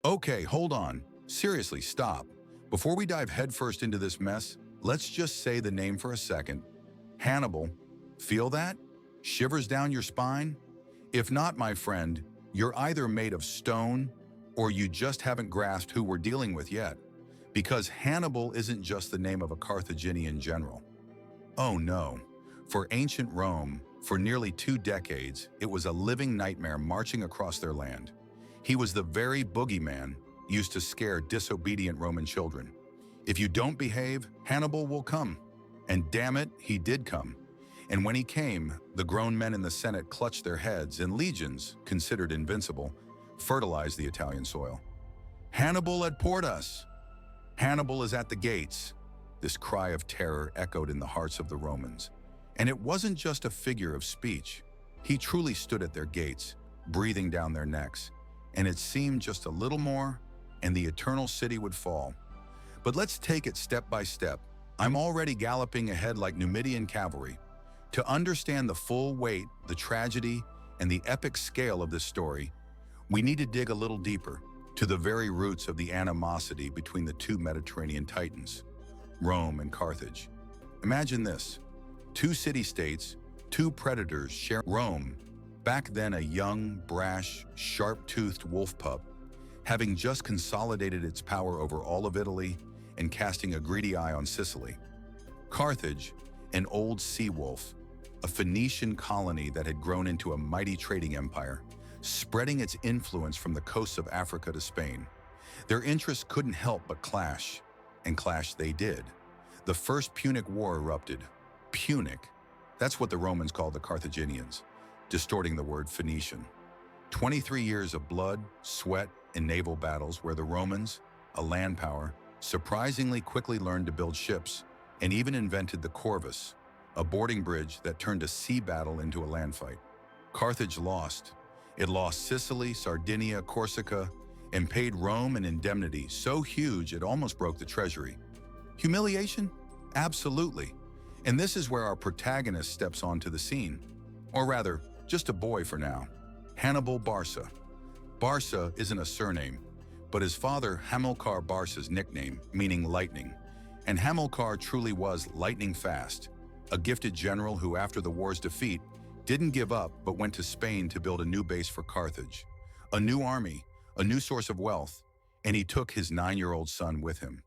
Okay, hold on. Seriously, stop. Before we dive headfirst into this mess, let's just say the name for a second. Hannibal. Feel that? Shivers down your spine? If not, my friend, you're either made of stone or you just haven't grasped who we're dealing with yet. Because Hannibal isn't just the name of a Carthaginian general. Oh no. For ancient Rome, for nearly 2 decades, it was a living nightmare marching across their land. He was the very boogeyman used to scare disobedient Roman children. If you don't behave, Hannibal will come. And damn it, he did come. And when he came, the grown men in the Senate clutched their heads and legions, considered invincible, fertilized the Italian soil. Hannibal at portas! Hannibal is at the gates. This cry of terror echoed in the hearts of the Romans. And it wasn't just a figure of speech. He truly stood at their gates, breathing down their necks. And it seemed just a little more, and the eternal city would fall. But let's take it step by step. I'm already galloping ahead like Numidian cavalry. To understand the full weight, the tragedy, and the epic scale of this story, we need to dig a little deeper, to the very roots of the animosity between the 2 Mediterranean titans, Rome and Carthage. Imagine this, 2 city-states, 2 predators share Rome, back then a young, brash, sharp-toothed wolf pup, having just consolidated its power over all of Italy and casting a greedy eye on Sicily. Carthage, an old sea wolf, a Phoenician colony that had grown into a mighty trading empire, spreading its influence from the coasts of Africa to Spain. Their interests couldn't help but clash, and clash they did. The First Punic War erupted. Punic, that's what the Romans called the Carthaginians, distorting the word Phoenician. 23 years of blood, sweat, and naval battles where the Romans, a land power, surprisingly quickly learned to build ships and even invented the corvus, a boarding bridge that turned a sea battle into a land fight. Carthage lost. It lost Sicily, Sardinia, Corsica, and paid Rome an indemnity so huge it almost broke the treasury. Humiliation? Absolutely. And this is where our protagonist steps onto the scene. Or rather, just a boy for now. Hannibal Barca. Barca isn't a surname, but his father Hamilcar Barca's nickname, meaning lightning. And Hamilcar truly was lightning fast, a gifted general who, after the war's defeat, didn't give up but went to Spain to build a new base for Carthage, a new army, a new source of wealth, and he took his 9-year-old son with him.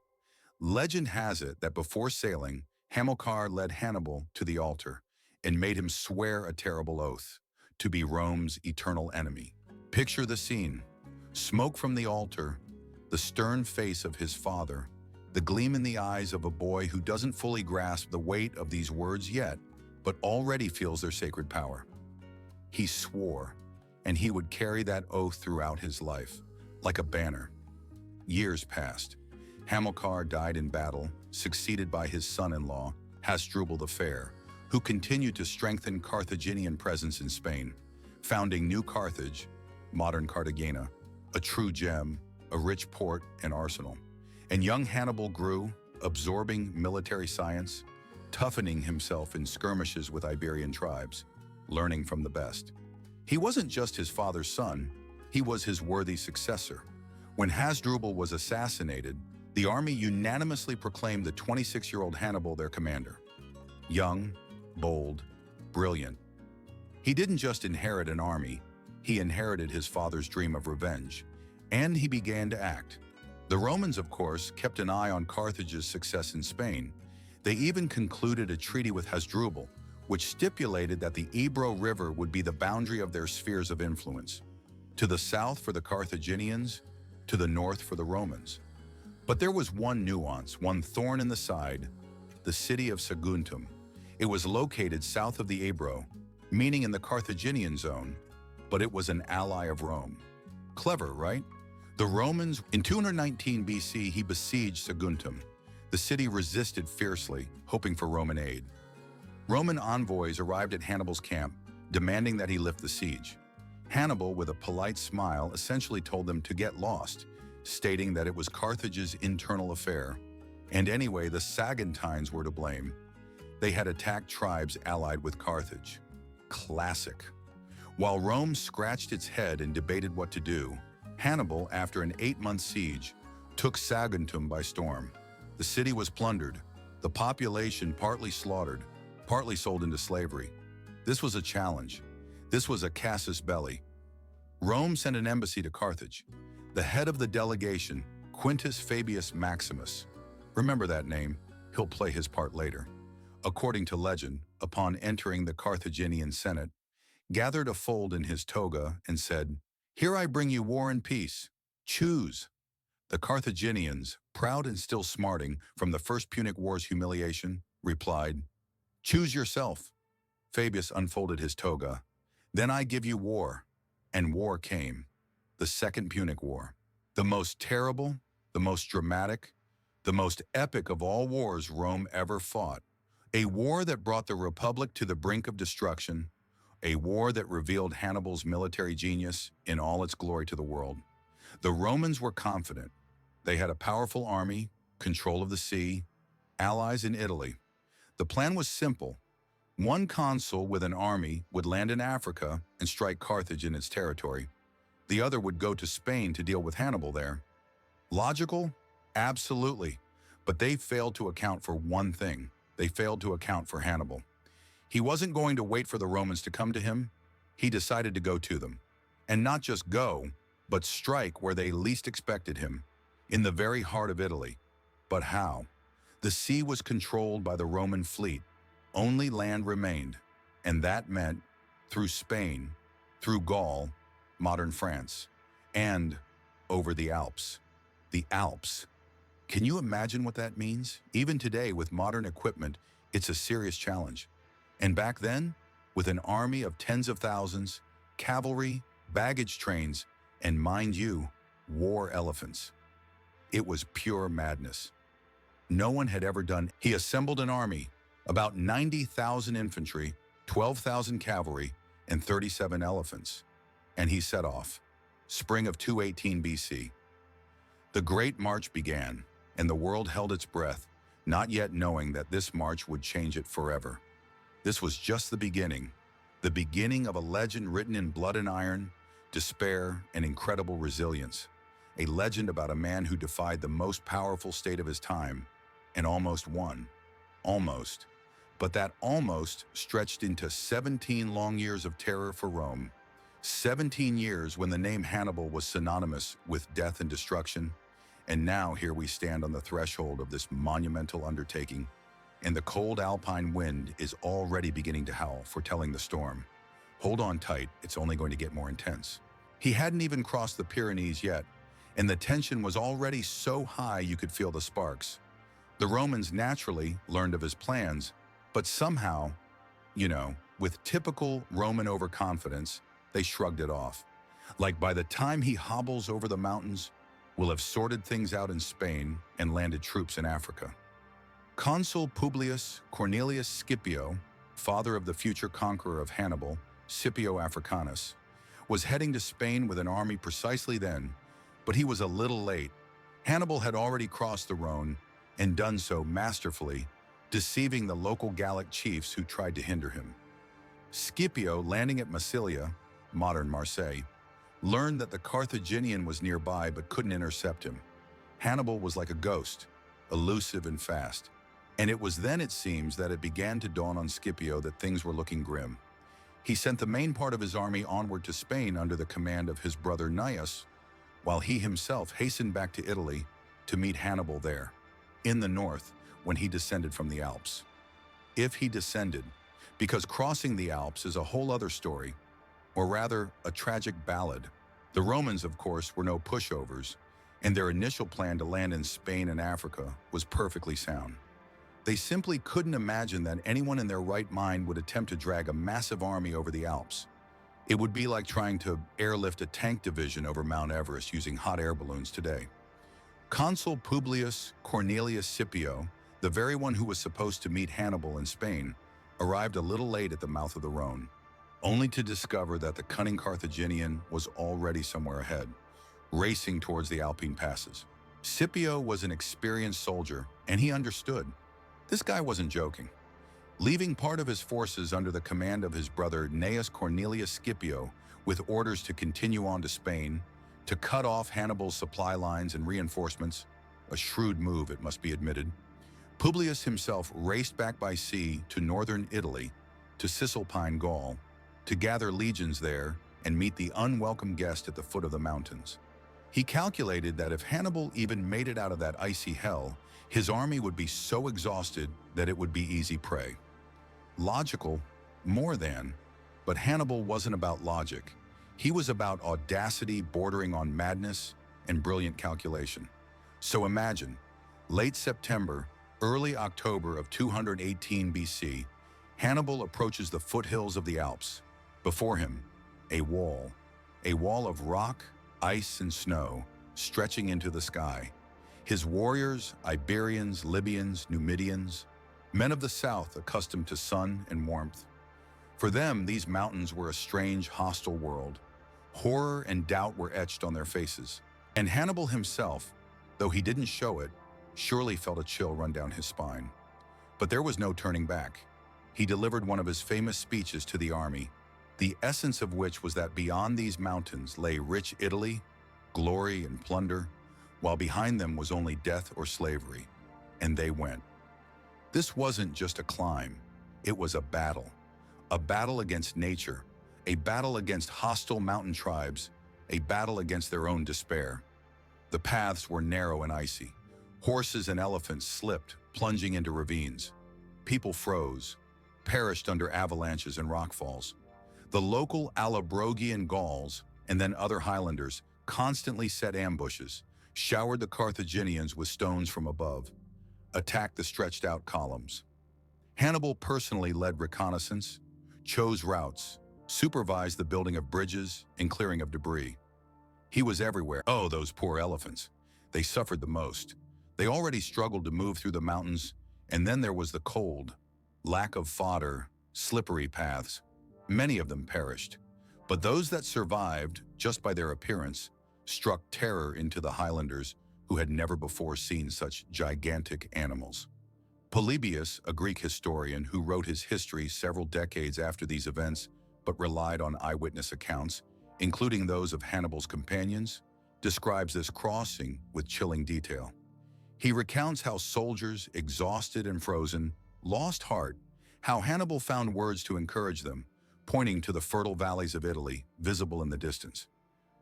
Legend has it that before sailing, Hamilcar led Hannibal to the altar and made him swear a terrible oath to be Rome's eternal enemy. Picture the scene. Smoke from the altar, the stern face of his father, the gleam in the eyes of a boy who doesn't fully grasp the weight of these words yet, but already feels their sacred power. He swore, and he would carry that oath throughout his life, like a banner. Years passed. Hamilcar died in battle, succeeded by his son-in-law, Hasdrubal the Fair, who continued to strengthen Carthaginian presence in Spain, founding New Carthage, modern Cartagena, a true gem, a rich port and arsenal. And young Hannibal grew, absorbing military science, toughening himself in skirmishes with Iberian tribes, learning from the best. He wasn't just his father's son, he was his worthy successor. When Hasdrubal was assassinated, the army unanimously proclaimed the 26-year-old Hannibal their commander. Young, bold, brilliant. He didn't just inherit an army, he inherited his father's dream of revenge, and he began to act. The Romans, of course, kept an eye on Carthage's success in Spain. They even concluded a treaty with Hasdrubal, which stipulated that the Ebro River would be the boundary of their spheres of influence. To the south for the Carthaginians, to the north for the Romans. But there was one nuance, one thorn in the side, the city of Saguntum. It was located south of the Ebro, meaning in the Carthaginian zone, but it was an ally of Rome. Clever, right? The Romans, in 219 BC, he besieged Saguntum. The city resisted fiercely, hoping for Roman aid. Roman envoys arrived at Hannibal's camp, demanding that he lift the siege. Hannibal, with a polite smile, essentially told them to get lost, stating that it was Carthage's internal affair. And anyway, the Saguntines were to blame. They had attacked tribes allied with Carthage. Classic. While Rome scratched its head and debated what to do, Hannibal, after an 8-month siege, took Saguntum by storm. The city was plundered, the population partly slaughtered, partly sold into slavery. This was a challenge. This was a casus belli. Rome sent an embassy to Carthage. The head of the delegation, Quintus Fabius Maximus, remember that name, he'll play his part later, according to legend, upon entering the Carthaginian Senate, gathered a fold in his toga and said, "Here I bring you war and peace. Choose." The Carthaginians, proud and still smarting from the First Punic War's humiliation, replied, "Choose yourself." Fabius unfolded his toga. "Then I give you war." And war came. The Second Punic War. The most terrible, the most dramatic, the most epic of all wars Rome ever fought. A war that brought the Republic to the brink of destruction. A war that revealed Hannibal's military genius in all its glory to the world. The Romans were confident. They had a powerful army, control of the sea, allies in Italy. The plan was simple. One consul with an army would land in Africa and strike Carthage in its territory. The other would go to Spain to deal with Hannibal there. Logical? Absolutely. But they failed to account for one thing. They failed to account for Hannibal. He wasn't going to wait for the Romans to come to him. He decided to go to them. And not just go, but strike where they least expected him, in the very heart of Italy. But how? The sea was controlled by the Roman fleet. Only land remained, and that meant through Spain, through Gaul, modern France, and over the Alps. The Alps. Can you imagine what that means? Even today, with modern equipment, it's a serious challenge. And back then, with an army of tens of thousands, cavalry, baggage trains, and mind you, war elephants. It was pure madness. No one had ever done. He assembled an army, about 90,000 infantry, 12,000 cavalry, and 37 elephants. And he set off, spring of 218 BC. The Great March began, and the world held its breath, not yet knowing that this march would change it forever. This was just the beginning of a legend written in blood and iron, despair, and incredible resilience. A legend about a man who defied the most powerful state of his time and almost won. Almost. But that almost stretched into 17 long years of terror for Rome. 17 years when the name Hannibal was synonymous with death and destruction. And now here we stand on the threshold of this monumental undertaking, and the cold alpine wind is already beginning to howl, foretelling the storm. Hold on tight, it's only going to get more intense. He hadn't even crossed the Pyrenees yet, and the tension was already so high you could feel the sparks. The Romans naturally learned of his plans, but somehow, with typical Roman overconfidence, they shrugged it off. Like by the time he hobbles over the mountains, we'll have sorted things out in Spain and landed troops in Africa. Consul Publius Cornelius Scipio, father of the future conqueror of Hannibal, Scipio Africanus, was heading to Spain with an army precisely then, but he was a little late. Hannibal had already crossed the Rhone and done so masterfully, deceiving the local Gallic chiefs who tried to hinder him. Scipio, landing at Massilia, modern Marseille, learned that the Carthaginian was nearby but couldn't intercept him. Hannibal was like a ghost, elusive and fast. And it was then, it seems, that it began to dawn on Scipio that things were looking grim. He sent the main part of his army onward to Spain under the command of his brother Gnaeus, while he himself hastened back to Italy to meet Hannibal there, in the north, when he descended from the Alps. If he descended, because crossing the Alps is a whole other story, or rather, a tragic ballad. The Romans, of course, were no pushovers, and their initial plan to land in Spain and Africa was perfectly sound. They simply couldn't imagine that anyone in their right mind would attempt to drag a massive army over the Alps. It would be like trying to airlift a tank division over Mount Everest using hot air balloons today. Consul Publius Cornelius Scipio, the very one who was supposed to meet Hannibal in Spain, arrived a little late at the mouth of the Rhone, only to discover that the cunning Carthaginian was already somewhere ahead, racing towards the Alpine passes. Scipio was an experienced soldier, and he understood. This guy wasn't joking. Leaving part of his forces under the command of his brother Gnaeus Cornelius Scipio with orders to continue on to Spain, To cut off Hannibal's supply lines and reinforcements, a shrewd move it must be admitted, Publius himself raced back by sea to northern Italy, to Cisalpine Gaul, to gather legions there and meet the unwelcome guest at the foot of the mountains. He calculated that if Hannibal even made it out of that icy hell, his army would be so exhausted that it would be easy prey. Logical, more than, but Hannibal wasn't about logic. He was about audacity bordering on madness and brilliant calculation. So imagine, late September, early October of 218 BC, Hannibal approaches the foothills of the Alps. Before him, a wall of rock, ice, and snow, stretching into the sky. His warriors, Iberians, Libyans, Numidians, men of the south accustomed to sun and warmth. For them, these mountains were a strange, hostile world. Horror and doubt were etched on their faces. And Hannibal himself, though he didn't show it, surely felt a chill run down his spine. But there was no turning back. He delivered one of his famous speeches to the army, the essence of which was that beyond these mountains lay rich Italy, glory and plunder, while behind them was only death or slavery. And they went. This wasn't just a climb, it was a battle against nature, a battle against hostile mountain tribes, a battle against their own despair. The paths were narrow and icy. Horses and elephants slipped, plunging into ravines. People froze, perished under avalanches and rockfalls. The local Allobrogian Gauls, and then other Highlanders, constantly set ambushes, showered the Carthaginians with stones from above, attacked the stretched-out columns. Hannibal personally led reconnaissance, chose routes, supervised the building of bridges and clearing of debris. He was everywhere. Oh, those poor elephants. They suffered the most. They already struggled to move through the mountains, and then there was the cold, lack of fodder, slippery paths. Many of them perished, but those that survived, just by their appearance, struck terror into the Highlanders who had never before seen such gigantic animals. Polybius, a Greek historian who wrote his history several decades after these events but relied on eyewitness accounts, including those of Hannibal's companions, describes this crossing with chilling detail. He recounts how soldiers, exhausted and frozen, lost heart, how Hannibal found words to encourage them, pointing to the fertile valleys of Italy, visible in the distance.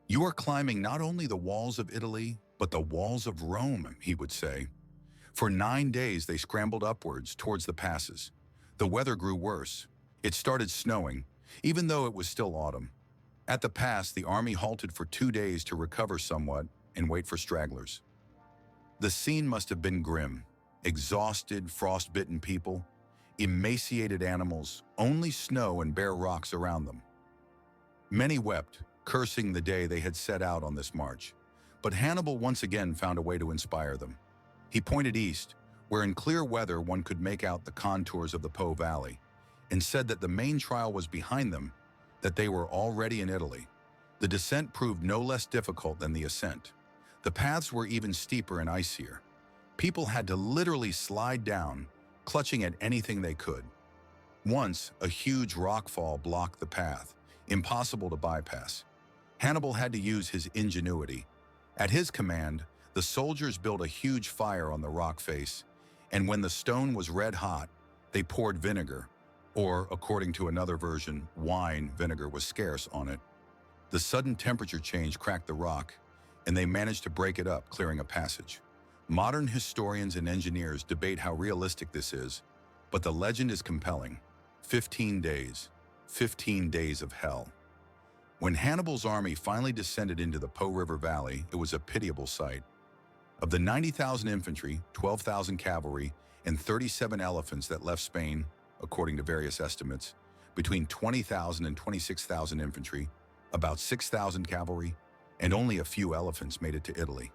"You are climbing not only the walls of Italy, but the walls of Rome," he would say. For 9 days they scrambled upwards towards the passes. The weather grew worse. It started snowing, even though it was still autumn. At the pass, the army halted for 2 days to recover somewhat and wait for stragglers. The scene must have been grim. Exhausted, frost-bitten people, emaciated animals, only snow and bare rocks around them. Many wept, cursing the day they had set out on this march. But Hannibal once again found a way to inspire them. He pointed east, where in clear weather one could make out the contours of the Po Valley, and said that the main trial was behind them, that they were already in Italy. The descent proved no less difficult than the ascent. The paths were even steeper and icier. People had to literally slide down, clutching at anything they could. Once, a huge rockfall blocked the path, impossible to bypass. Hannibal had to use his ingenuity. At his command, the soldiers built a huge fire on the rock face, and when the stone was red hot, they poured vinegar, or, according to another version, wine vinegar was scarce on it. The sudden temperature change cracked the rock, and they managed to break it up, clearing a passage. Modern historians and engineers debate how realistic this is, but the legend is compelling. 15 days. 15 days of hell. When Hannibal's army finally descended into the Po River Valley, it was a pitiable sight. Of the 90,000 infantry, 12,000 cavalry, and 37 elephants that left Spain, according to various estimates, between 20,000 and 26,000 infantry, about 6,000 cavalry, and only a few elephants made it to Italy.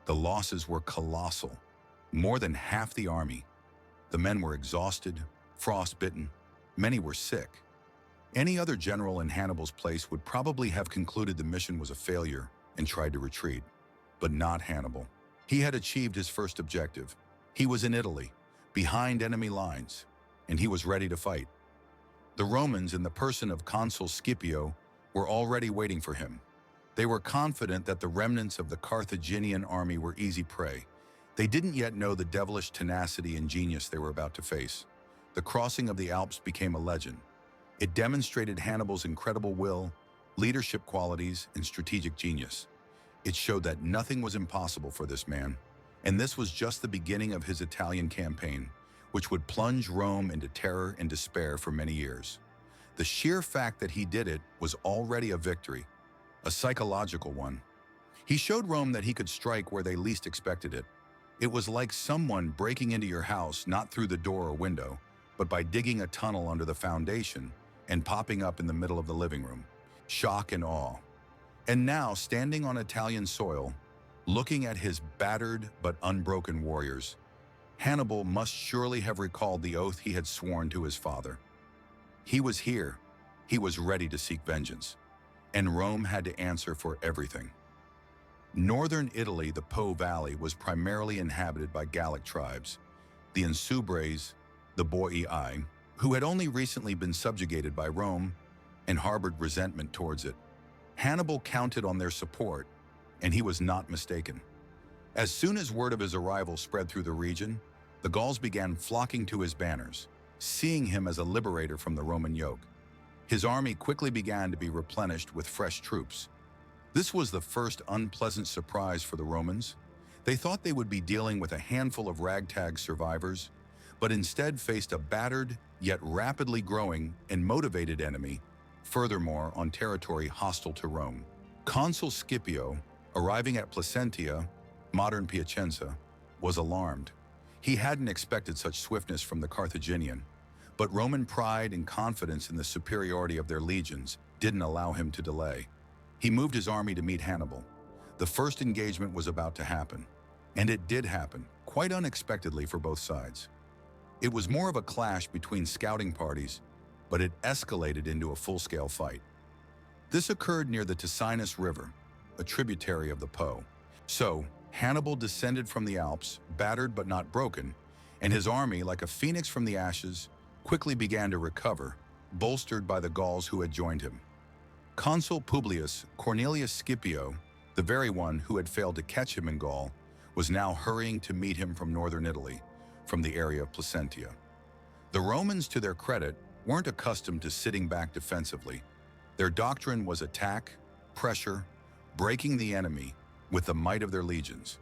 The losses were colossal, more than half the army. The men were exhausted, frostbitten, many were sick. Any other general in Hannibal's place would probably have concluded the mission was a failure and tried to retreat, but not Hannibal. He had achieved his first objective. He was in Italy, behind enemy lines, and he was ready to fight. The Romans, in the person of Consul Scipio, were already waiting for him. They were confident that the remnants of the Carthaginian army were easy prey. They didn't yet know the devilish tenacity and genius they were about to face. The crossing of the Alps became a legend. It demonstrated Hannibal's incredible will, leadership qualities, and strategic genius. It showed that nothing was impossible for this man, and this was just the beginning of his Italian campaign, which would plunge Rome into terror and despair for many years. The sheer fact that he did it was already a victory, a psychological one. He showed Rome that he could strike where they least expected it. It was like someone breaking into your house not through the door or window, but by digging a tunnel under the foundation and popping up in the middle of the living room. Shock and awe. And now, standing on Italian soil, looking at his battered but unbroken warriors, Hannibal must surely have recalled the oath he had sworn to his father. He was here. He was ready to seek vengeance. And Rome had to answer for everything. Northern Italy, the Po Valley, was primarily inhabited by Gallic tribes, the Insubres, the Boii, who had only recently been subjugated by Rome and harbored resentment towards it. Hannibal counted on their support, and he was not mistaken. As soon as word of his arrival spread through the region, the Gauls began flocking to his banners, seeing him as a liberator from the Roman yoke. His army quickly began to be replenished with fresh troops. This was the first unpleasant surprise for the Romans. They thought they would be dealing with a handful of ragtag survivors, but instead faced a battered, yet rapidly growing and motivated enemy, furthermore on territory hostile to Rome. Consul Scipio, arriving at Placentia, modern Piacenza, was alarmed. He hadn't expected such swiftness from the Carthaginian, but Roman pride and confidence in the superiority of their legions didn't allow him to delay. He moved his army to meet Hannibal. The first engagement was about to happen, and it did happen, quite unexpectedly for both sides. It was more of a clash between scouting parties, but it escalated into a full-scale fight. This occurred near the Ticinus River, a tributary of the Po. So, Hannibal descended from the Alps, battered but not broken, and his army, like a phoenix from the ashes, quickly began to recover, bolstered by the Gauls who had joined him. Consul Publius Cornelius Scipio, the very one who had failed to catch him in Gaul, was now hurrying to meet him from northern Italy, from the area of Placentia. The Romans, to their credit, weren't accustomed to sitting back defensively. Their doctrine was attack, pressure, breaking the enemy with the might of their legions.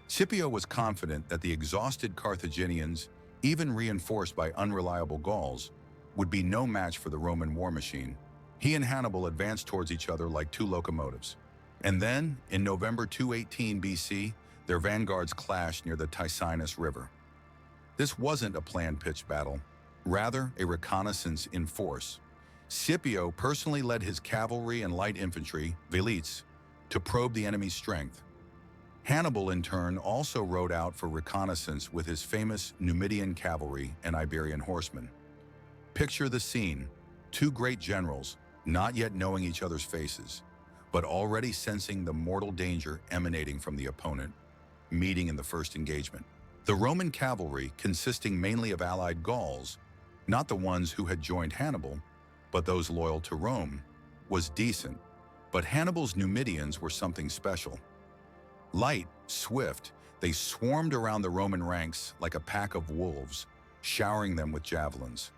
Scipio was confident that the exhausted Carthaginians, even reinforced by unreliable Gauls, would be no match for the Roman war machine. He and Hannibal advanced towards each other like two locomotives. And then, in November 218 BC, their vanguards clashed near the Ticinus River. This wasn't a planned pitched battle, rather a reconnaissance in force. Scipio personally led his cavalry and light infantry, velites, to probe the enemy's strength. Hannibal, in turn, also rode out for reconnaissance with his famous Numidian cavalry and Iberian horsemen. Picture the scene: two great generals, not yet knowing each other's faces, but already sensing the mortal danger emanating from the opponent, meeting in the first engagement. The Roman cavalry, consisting mainly of allied Gauls, not the ones who had joined Hannibal, but those loyal to Rome, was decent, but Hannibal's Numidians were something special. Light, swift, they swarmed around the Roman ranks like a pack of wolves, showering them with javelins.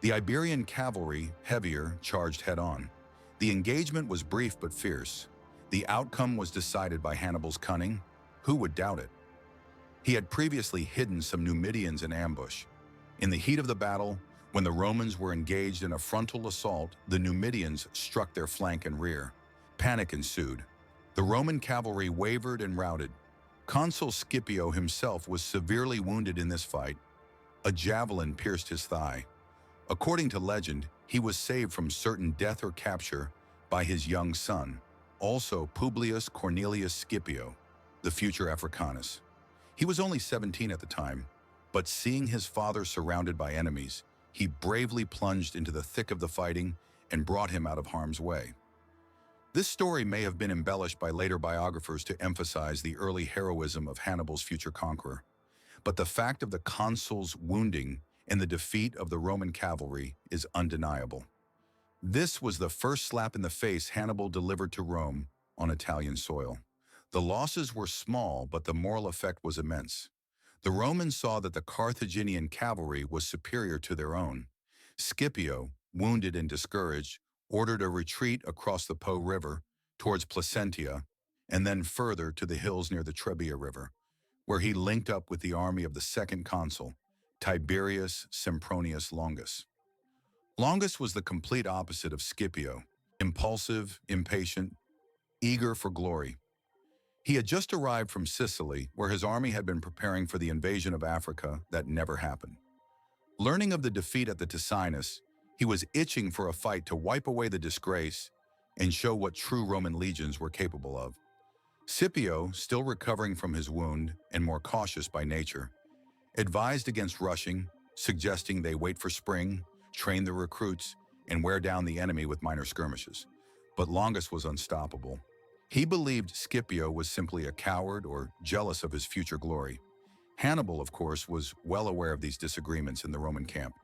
The Iberian cavalry, heavier, charged head-on. The engagement was brief but fierce. The outcome was decided by Hannibal's cunning. Who would doubt it? He had previously hidden some Numidians in ambush. In the heat of the battle, when the Romans were engaged in a frontal assault, the Numidians struck their flank and rear. Panic ensued. The Roman cavalry wavered and routed. Consul Scipio himself was severely wounded in this fight. A javelin pierced his thigh. According to legend, he was saved from certain death or capture by his young son, also Publius Cornelius Scipio, the future Africanus. He was only 17 at the time, but seeing his father surrounded by enemies, he bravely plunged into the thick of the fighting and brought him out of harm's way. This story may have been embellished by later biographers to emphasize the early heroism of Hannibal's future conqueror, but the fact of the consul's wounding and the defeat of the Roman cavalry is undeniable. This was the first slap in the face Hannibal delivered to Rome, on Italian soil. The losses were small, but the moral effect was immense. The Romans saw that the Carthaginian cavalry was superior to their own. Scipio, wounded and discouraged, ordered a retreat across the Po River towards Placentia, and then further to the hills near the Trebia River, where he linked up with the army of the second consul, Tiberius Sempronius Longus. Longus was the complete opposite of Scipio, impulsive, impatient, eager for glory. He had just arrived from Sicily, where his army had been preparing for the invasion of Africa that never happened. Learning of the defeat at the Ticinus, he was itching for a fight to wipe away the disgrace and show what true Roman legions were capable of. Scipio, still recovering from his wound and more cautious by nature, advised against rushing, suggesting they wait for spring, train the recruits, and wear down the enemy with minor skirmishes. But Longus was unstoppable. He believed Scipio was simply a coward or jealous of his future glory. Hannibal, of course, was well aware of these disagreements in the Roman camp.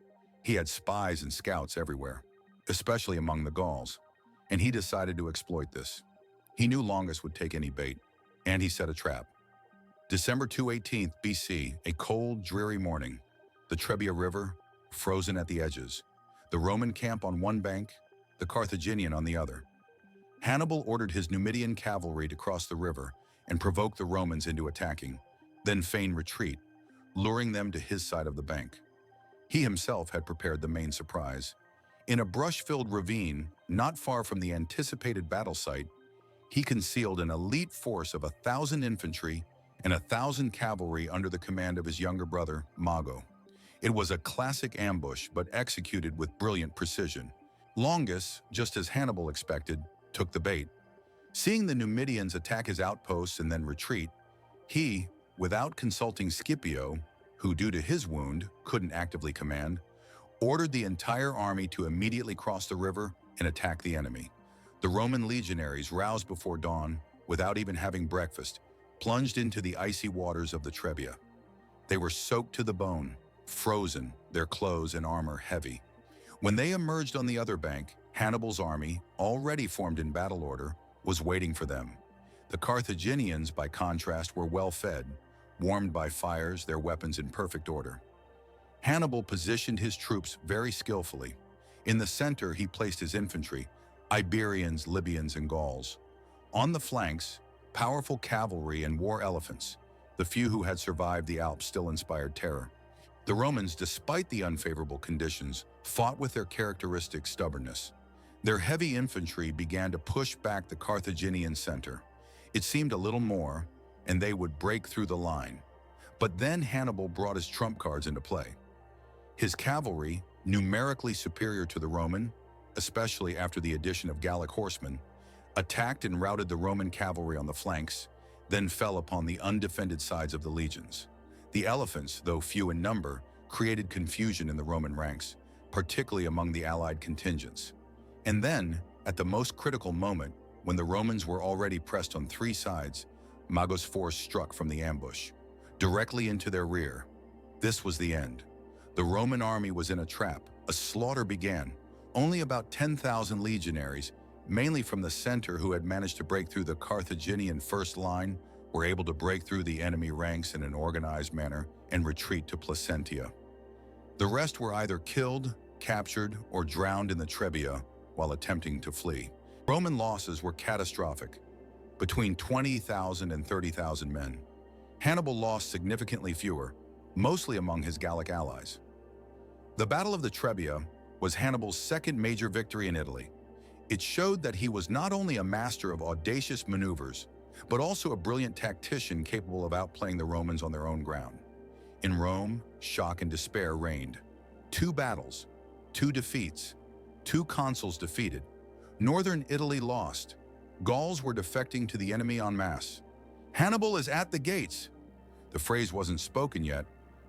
He had spies and scouts everywhere, especially among the Gauls, and he decided to exploit this. He knew Longus would take any bait, and he set a trap. December 218th BC, a cold, dreary morning. The Trebia River, frozen at the edges. The Roman camp on one bank, the Carthaginian on the other. Hannibal ordered his Numidian cavalry to cross the river and provoke the Romans into attacking, then feign retreat, luring them to his side of the bank. He himself had prepared the main surprise. In a brush-filled ravine, not far from the anticipated battle site, he concealed an elite force of 1,000 infantry and 1,000 cavalry under the command of his younger brother, Mago. It was a classic ambush, but executed with brilliant precision. Longus, just as Hannibal expected, took the bait. Seeing the Numidians attack his outposts and then retreat, he, without consulting Scipio, who due to his wound couldn't actively command, ordered the entire army to immediately cross the river and attack the enemy. The Roman legionaries, roused before dawn, without even having breakfast, plunged into the icy waters of the Trebia. They were soaked to the bone, frozen, their clothes and armor heavy. When they emerged on the other bank, Hannibal's army, already formed in battle order, was waiting for them. The Carthaginians, by contrast, were well fed, warmed by fires, their weapons in perfect order. Hannibal positioned his troops very skillfully. In the center, he placed his infantry, Iberians, Libyans, and Gauls. On the flanks, powerful cavalry and war elephants. The few who had survived the Alps still inspired terror. The Romans, despite the unfavorable conditions, fought with their characteristic stubbornness. Their heavy infantry began to push back the Carthaginian center. It seemed a little more, and they would break through the line. But then Hannibal brought his trump cards into play. His cavalry, numerically superior to the Roman, especially after the addition of Gallic horsemen, attacked and routed the Roman cavalry on the flanks, then fell upon the undefended sides of the legions. The elephants, though few in number, created confusion in the Roman ranks, particularly among the allied contingents. And then, at the most critical moment, when the Romans were already pressed on three sides, Mago's force struck from the ambush, directly into their rear. This was the end. The Roman army was in a trap. A slaughter began. Only about 10,000 legionaries, mainly from the center who had managed to break through the Carthaginian first line, were able to break through the enemy ranks in an organized manner and retreat to Placentia. The rest were either killed, captured, or drowned in the Trebia while attempting to flee. Roman losses were catastrophic, between 20,000 and 30,000 men. Hannibal lost significantly fewer, mostly among his Gallic allies. The Battle of the Trebia was Hannibal's second major victory in Italy. It showed that he was not only a master of audacious maneuvers, but also a brilliant tactician capable of outplaying the Romans on their own ground. In Rome, shock and despair reigned. 2 battles, 2 defeats, 2 consuls defeated. Northern Italy lost. Gauls were defecting to the enemy en masse. Hannibal is at the gates. The phrase wasn't spoken yet,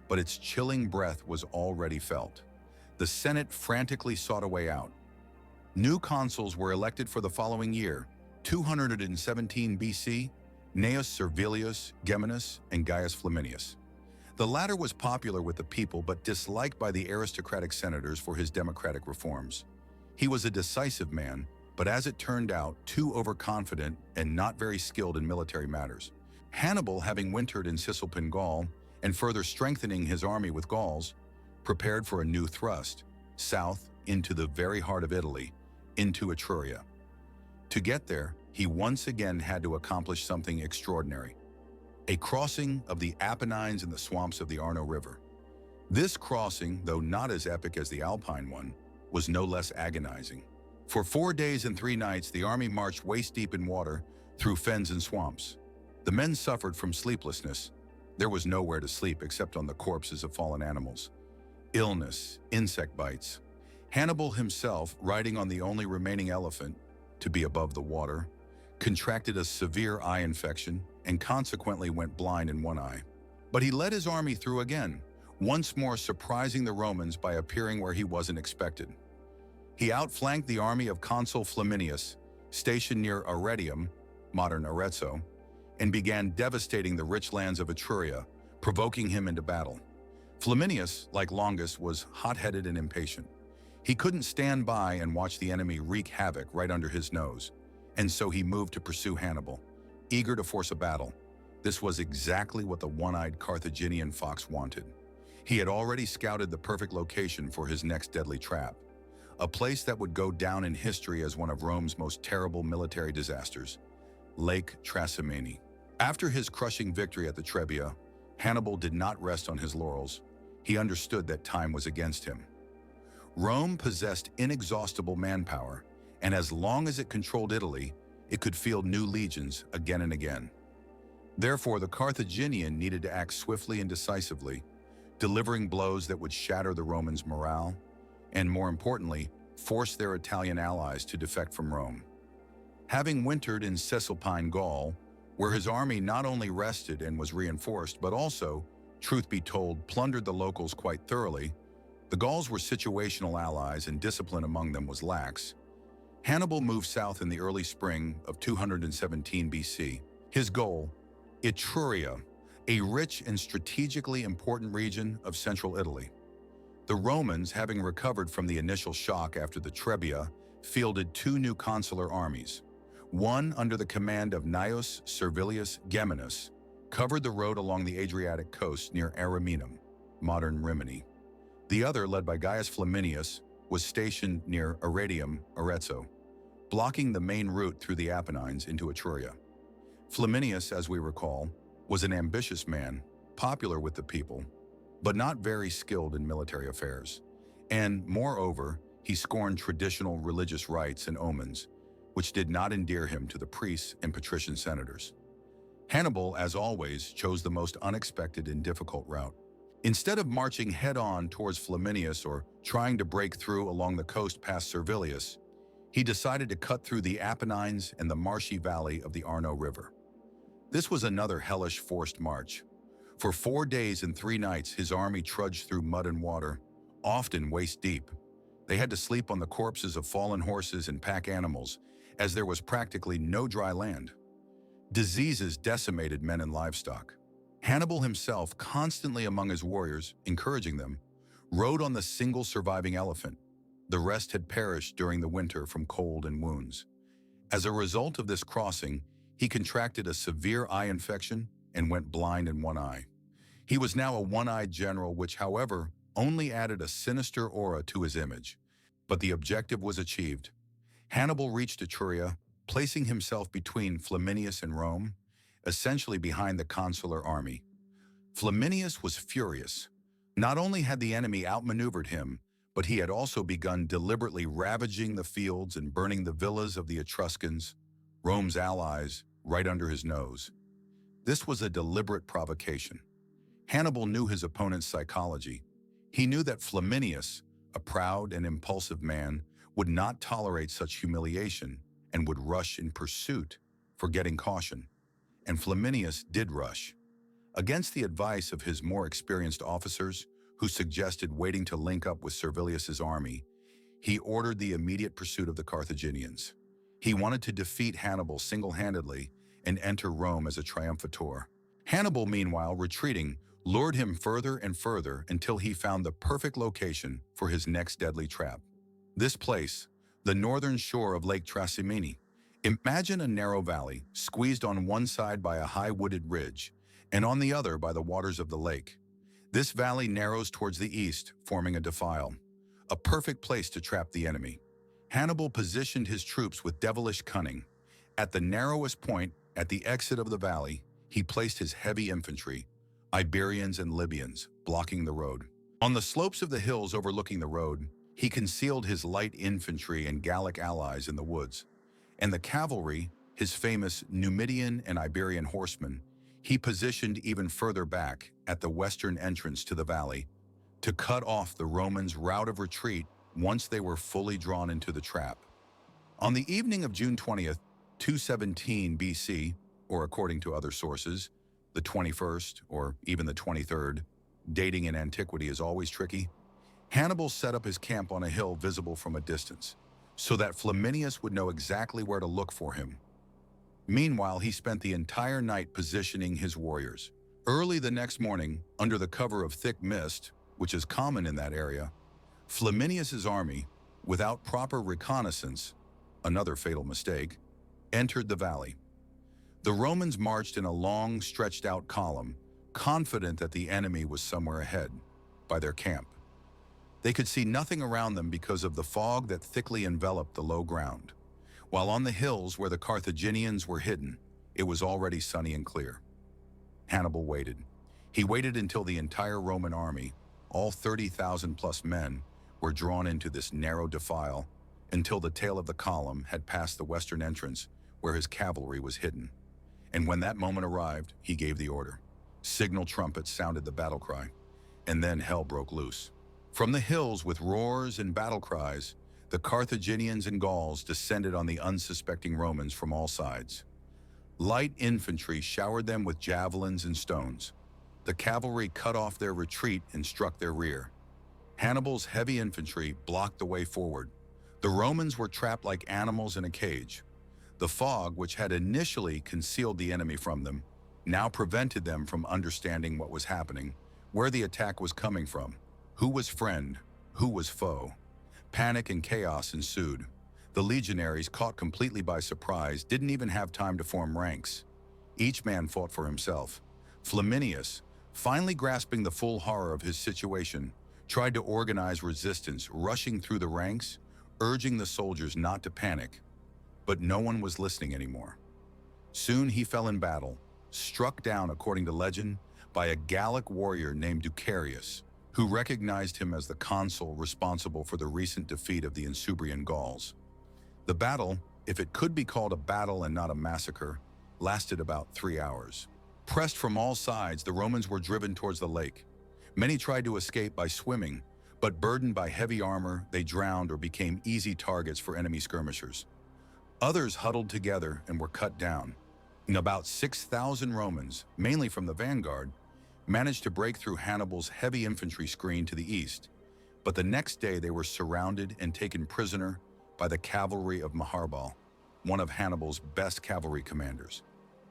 but its chilling breath was already felt. The Senate frantically sought a way out. New consuls were elected for the following year, 217 BC, Gnaeus Servilius Geminus and Gaius Flaminius. The latter was popular with the people but disliked by the aristocratic senators for his democratic reforms. He was a decisive man, but as it turned out, too overconfident and not very skilled in military matters. Hannibal, having wintered in Cisalpine Gaul and further strengthening his army with Gauls, prepared for a new thrust, south into the very heart of Italy, into Etruria. To get there, he once again had to accomplish something extraordinary: a crossing of the Apennines and the swamps of the Arno River. This crossing, though not as epic as the Alpine one, was no less agonizing. For 4 days and 3 nights, the army marched waist-deep in water through fens and swamps. The men suffered from sleeplessness. There was nowhere to sleep except on the corpses of fallen animals. Illness, insect bites. Hannibal himself, riding on the only remaining elephant to be above the water, contracted a severe eye infection and consequently went blind in one eye. But he led his army through again, once more surprising the Romans by appearing where he wasn't expected. He outflanked the army of Consul Flaminius, stationed near Arretium, modern Arezzo, and began devastating the rich lands of Etruria, provoking him into battle. Flaminius, like Longus, was hot-headed and impatient. He couldn't stand by and watch the enemy wreak havoc right under his nose, and so he moved to pursue Hannibal, eager to force a battle. This was exactly what the one-eyed Carthaginian fox wanted. He had already scouted the perfect location for his next deadly trap, a place that would go down in history as one of Rome's most terrible military disasters: Lake Trasimene. After his crushing victory at the Trebia, Hannibal did not rest on his laurels. He understood that time was against him. Rome possessed inexhaustible manpower, and as long as it controlled Italy, it could field new legions again and again. Therefore, the Carthaginian needed to act swiftly and decisively, delivering blows that would shatter the Romans' morale, and more importantly, force their Italian allies to defect from Rome. Having wintered in Cisalpine Gaul, where his army not only rested and was reinforced, but also, truth be told, plundered the locals quite thoroughly, the Gauls were situational allies and discipline among them was lax. Hannibal moved south in the early spring of 217 BC. His goal, Etruria, a rich and strategically important region of central Italy. The Romans, having recovered from the initial shock after the Trebia, fielded 2 new consular armies. One, under the command of Gnaeus Servilius Geminus, covered the road along the Adriatic coast near Ariminum, modern Rimini. The other, led by Gaius Flaminius, was stationed near Arretium, Arezzo, blocking the main route through the Apennines into Etruria. Flaminius, as we recall, was an ambitious man, popular with the people, but not very skilled in military affairs. And, moreover, he scorned traditional religious rites and omens, which did not endear him to the priests and patrician senators. Hannibal, as always, chose the most unexpected and difficult route. Instead of marching head-on towards Flaminius or trying to break through along the coast past Servilius, he decided to cut through the Apennines and the marshy valley of the Arno River. This was another hellish forced march. For 4 days and 3 nights, his army trudged through mud and water, often waist-deep. They had to sleep on the corpses of fallen horses and pack animals, as there was practically no dry land. Diseases decimated men and livestock. Hannibal himself, constantly among his warriors, encouraging them, rode on the single surviving elephant. The rest had perished during the winter from cold and wounds. As a result of this crossing, he contracted a severe eye infection and went blind in one eye. He was now a one-eyed general, which, however, only added a sinister aura to his image. But the objective was achieved. Hannibal reached Etruria, placing himself between Flaminius and Rome, essentially behind the consular army. Flaminius was furious. Not only had the enemy outmaneuvered him, but he had also begun deliberately ravaging the fields and burning the villas of the Etruscans, Rome's allies, right under his nose. This was a deliberate provocation. Hannibal knew his opponent's psychology. He knew that Flaminius, a proud and impulsive man, would not tolerate such humiliation and would rush in pursuit, forgetting caution. And Flaminius did rush. Against the advice of his more experienced officers, who suggested waiting to link up with Servilius's army, he ordered the immediate pursuit of the Carthaginians. He wanted to defeat Hannibal single-handedly and enter Rome as a triumphator. Hannibal, meanwhile, retreating, lured him further and further until he found the perfect location for his next deadly trap. This place, the northern shore of Lake Trasimene. Imagine a narrow valley, squeezed on one side by a high wooded ridge, and on the other by the waters of the lake. This valley narrows towards the east, forming a defile, a perfect place to trap the enemy. Hannibal positioned his troops with devilish cunning. At the narrowest point, at the exit of the valley, he placed his heavy infantry, Iberians and Libyans, blocking the road. On the slopes of the hills overlooking the road, he concealed his light infantry and Gallic allies in the woods. And the cavalry, his famous Numidian and Iberian horsemen, he positioned even further back at the western entrance to the valley to cut off the Romans' route of retreat once they were fully drawn into the trap. On the evening of June 20th, 217 BC, or according to other sources, the 21st or even the 23rd, dating in antiquity is always tricky, Hannibal set up his camp on a hill visible from a distance, so that Flaminius would know exactly where to look for him. Meanwhile, he spent the entire night positioning his warriors. Early the next morning, under the cover of thick mist, which is common in that area, Flaminius's army, without proper reconnaissance, another fatal mistake, entered the valley. The Romans marched in a long, stretched-out column, confident that the enemy was somewhere ahead, by their camp. They could see nothing around them because of the fog that thickly enveloped the low ground, while on the hills where the Carthaginians were hidden, it was already sunny and clear. Hannibal waited. He waited until the entire Roman army, all 30,000 plus men, were drawn into this narrow defile, until the tail of the column had passed the western entrance where his cavalry was hidden. And when that moment arrived, he gave the order. Signal trumpets sounded the battle cry, and then hell broke loose. From the hills with roars and battle cries, the Carthaginians and Gauls descended on the unsuspecting Romans from all sides. Light infantry showered them with javelins and stones. The cavalry cut off their retreat and struck their rear. Hannibal's heavy infantry blocked the way forward. The Romans were trapped like animals in a cage. The fog, which had initially concealed the enemy from them, now prevented them from understanding what was happening, where the attack was coming from, who was friend, who was foe. Panic and chaos ensued. The legionaries, caught completely by surprise, didn't even have time to form ranks. Each man fought for himself. Flaminius, finally grasping the full horror of his situation, tried to organize resistance, rushing through the ranks, urging the soldiers not to panic. But no one was listening anymore. Soon he fell in battle, struck down, according to legend, by a Gallic warrior named Ducarius, who recognized him as the consul responsible for the recent defeat of the Insubrian Gauls. The battle, if it could be called a battle and not a massacre, lasted about 3 hours. Pressed from all sides, the Romans were driven towards the lake. Many tried to escape by swimming, but burdened by heavy armor, they drowned or became easy targets for enemy skirmishers. Others huddled together and were cut down. And about 6,000 Romans, mainly from the vanguard, managed to break through Hannibal's heavy infantry screen to the east, but the next day they were surrounded and taken prisoner by the cavalry of Hannibal, one of Hannibal's best cavalry commanders.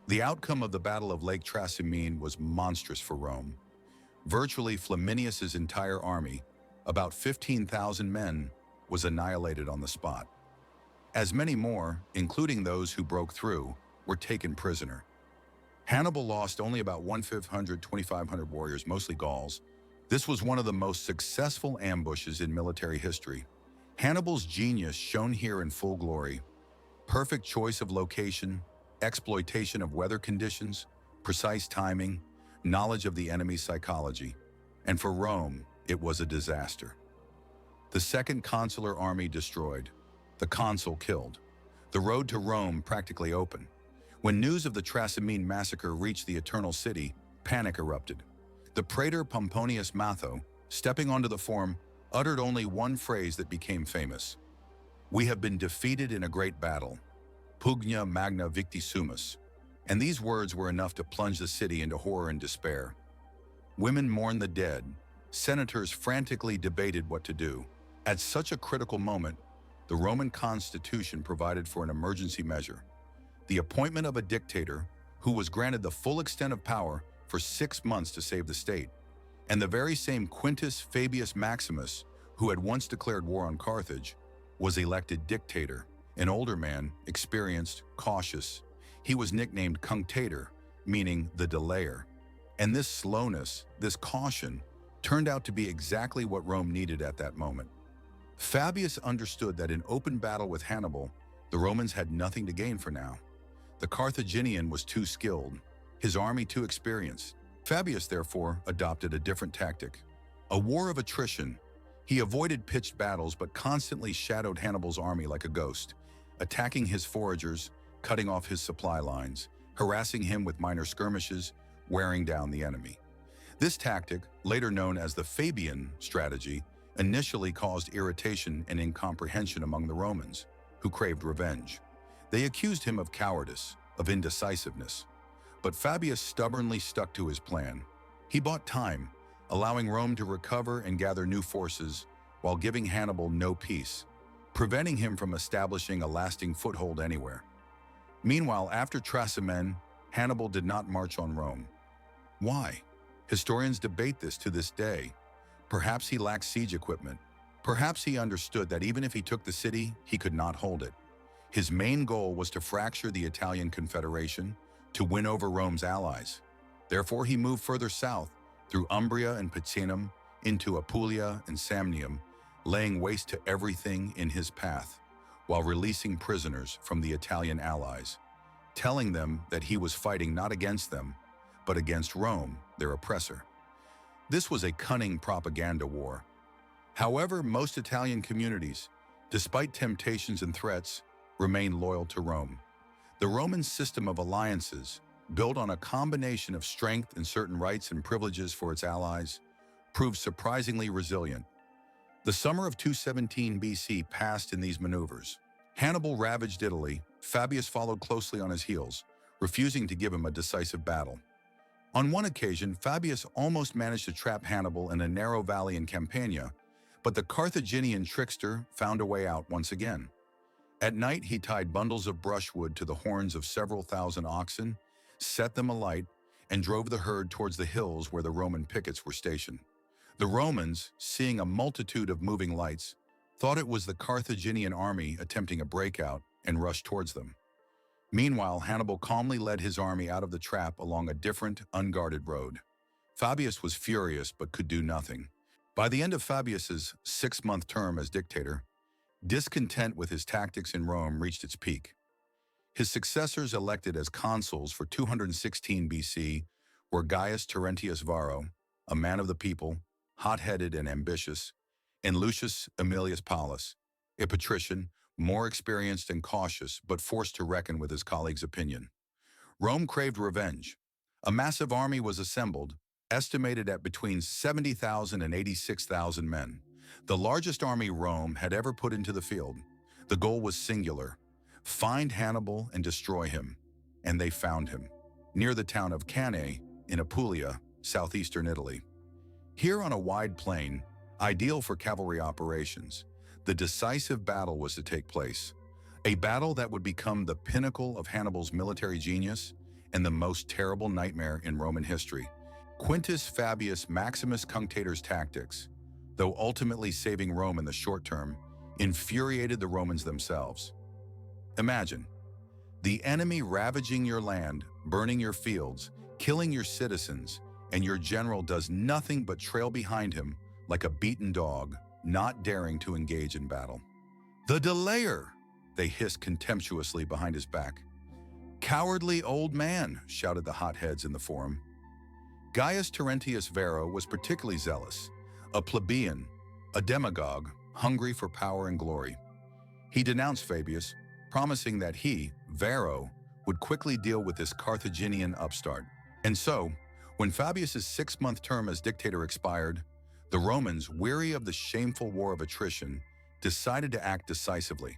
The outcome of the Battle of Lake Trasimene was monstrous for Rome. Virtually Flaminius's entire army, about 15,000 men, was annihilated on the spot. As many more, including those who broke through, were taken prisoner. Hannibal lost only about 2,500 warriors, mostly Gauls. This was one of the most successful ambushes in military history. Hannibal's genius shone here in full glory. Perfect choice of location, exploitation of weather conditions, precise timing, knowledge of the enemy's psychology. And for Rome, it was a disaster. The Second Consular Army destroyed. The consul killed. The road to Rome practically open. When news of the Trasimene massacre reached the Eternal City, panic erupted. The praetor Pomponius Matho, stepping onto the forum, uttered only one phrase that became famous. "We have been defeated in a great battle. Pugna magna victi sumus." And these words were enough to plunge the city into horror and despair. Women mourned the dead. Senators frantically debated what to do. At such a critical moment, the Roman constitution provided for an emergency measure: the appointment of a dictator who was granted the full extent of power for 6 months to save the state. And the very same Quintus Fabius Maximus, who had once declared war on Carthage, was elected dictator, an older man, experienced, cautious. He was nicknamed Cunctator, meaning the delayer. And this slowness, this caution, turned out to be exactly what Rome needed at that moment. Fabius understood that in open battle with Hannibal, the Romans had nothing to gain for now. The Carthaginian was too skilled, his army too experienced. Fabius, therefore, adopted a different tactic. A war of attrition. He avoided pitched battles but constantly shadowed Hannibal's army like a ghost, attacking his foragers, cutting off his supply lines, harassing him with minor skirmishes, wearing down the enemy. This tactic, later known as the Fabian strategy, initially caused irritation and incomprehension among the Romans, who craved revenge. They accused him of cowardice, of indecisiveness. But Fabius stubbornly stuck to his plan. He bought time, allowing Rome to recover and gather new forces while giving Hannibal no peace, preventing him from establishing a lasting foothold anywhere. Meanwhile, after Trasimene, Hannibal did not march on Rome. Why? Historians debate this to this day. Perhaps he lacked siege equipment. Perhaps he understood that even if he took the city, he could not hold it. His main goal was to fracture the Italian Confederation, to win over Rome's allies. Therefore, he moved further south, through Umbria and Picenum, into Apulia and Samnium, laying waste to everything in his path, while releasing prisoners from the Italian allies, telling them that he was fighting not against them, but against Rome, their oppressor. This was a cunning propaganda war. However, most Italian communities, despite temptations and threats, remained loyal to Rome. The Roman system of alliances, built on a combination of strength and certain rights and privileges for its allies, proved surprisingly resilient. The summer of 217 BC passed in these maneuvers. Hannibal ravaged Italy. Fabius followed closely on his heels, refusing to give him a decisive battle. On one occasion, Fabius almost managed to trap Hannibal in a narrow valley in Campania, but the Carthaginian trickster found a way out once again. At night, he tied bundles of brushwood to the horns of several thousand oxen, set them alight, and drove the herd towards the hills where the Roman pickets were stationed. The Romans, seeing a multitude of moving lights, thought it was the Carthaginian army attempting a breakout and rushed towards them. Meanwhile, Hannibal calmly led his army out of the trap along a different, unguarded road. Fabius was furious but could do nothing. By the end of Fabius's 6-month term as dictator, discontent with his tactics in Rome reached its peak. His successors elected as consuls for 216 BC were Gaius Terentius Varro, a man of the people, hot-headed and ambitious, and Lucius Aemilius Paulus, a patrician, more experienced and cautious, but forced to reckon with his colleagues' opinion. Rome craved revenge. A massive army was assembled, estimated at between 70,000 and 86,000 men, the largest army Rome had ever put into the field. The goal was singular: find Hannibal and destroy him. And they found him, near the town of Cannae in Apulia, southeastern Italy. Here on a wide plain, ideal for cavalry operations, the decisive battle was to take place, a battle that would become the pinnacle of Hannibal's military genius and the most terrible nightmare in Roman history. Quintus Fabius Maximus Cunctator's tactics, though ultimately saving Rome in the short term, infuriated the Romans themselves. Imagine the enemy ravaging your land, burning your fields, killing your citizens, and your general does nothing but trail behind him like a beaten dog, not daring to engage in battle. "The delayer!" they hissed contemptuously behind his back. "Cowardly old man!" shouted the hotheads in the forum. Gaius Terentius Varro was particularly zealous, a plebeian, a demagogue, hungry for power and glory. He denounced Fabius, promising that he, Varro, would quickly deal with this Carthaginian upstart. And so, when Fabius's 6-month term as dictator expired, the Romans, weary of the shameful war of attrition, decided to act decisively.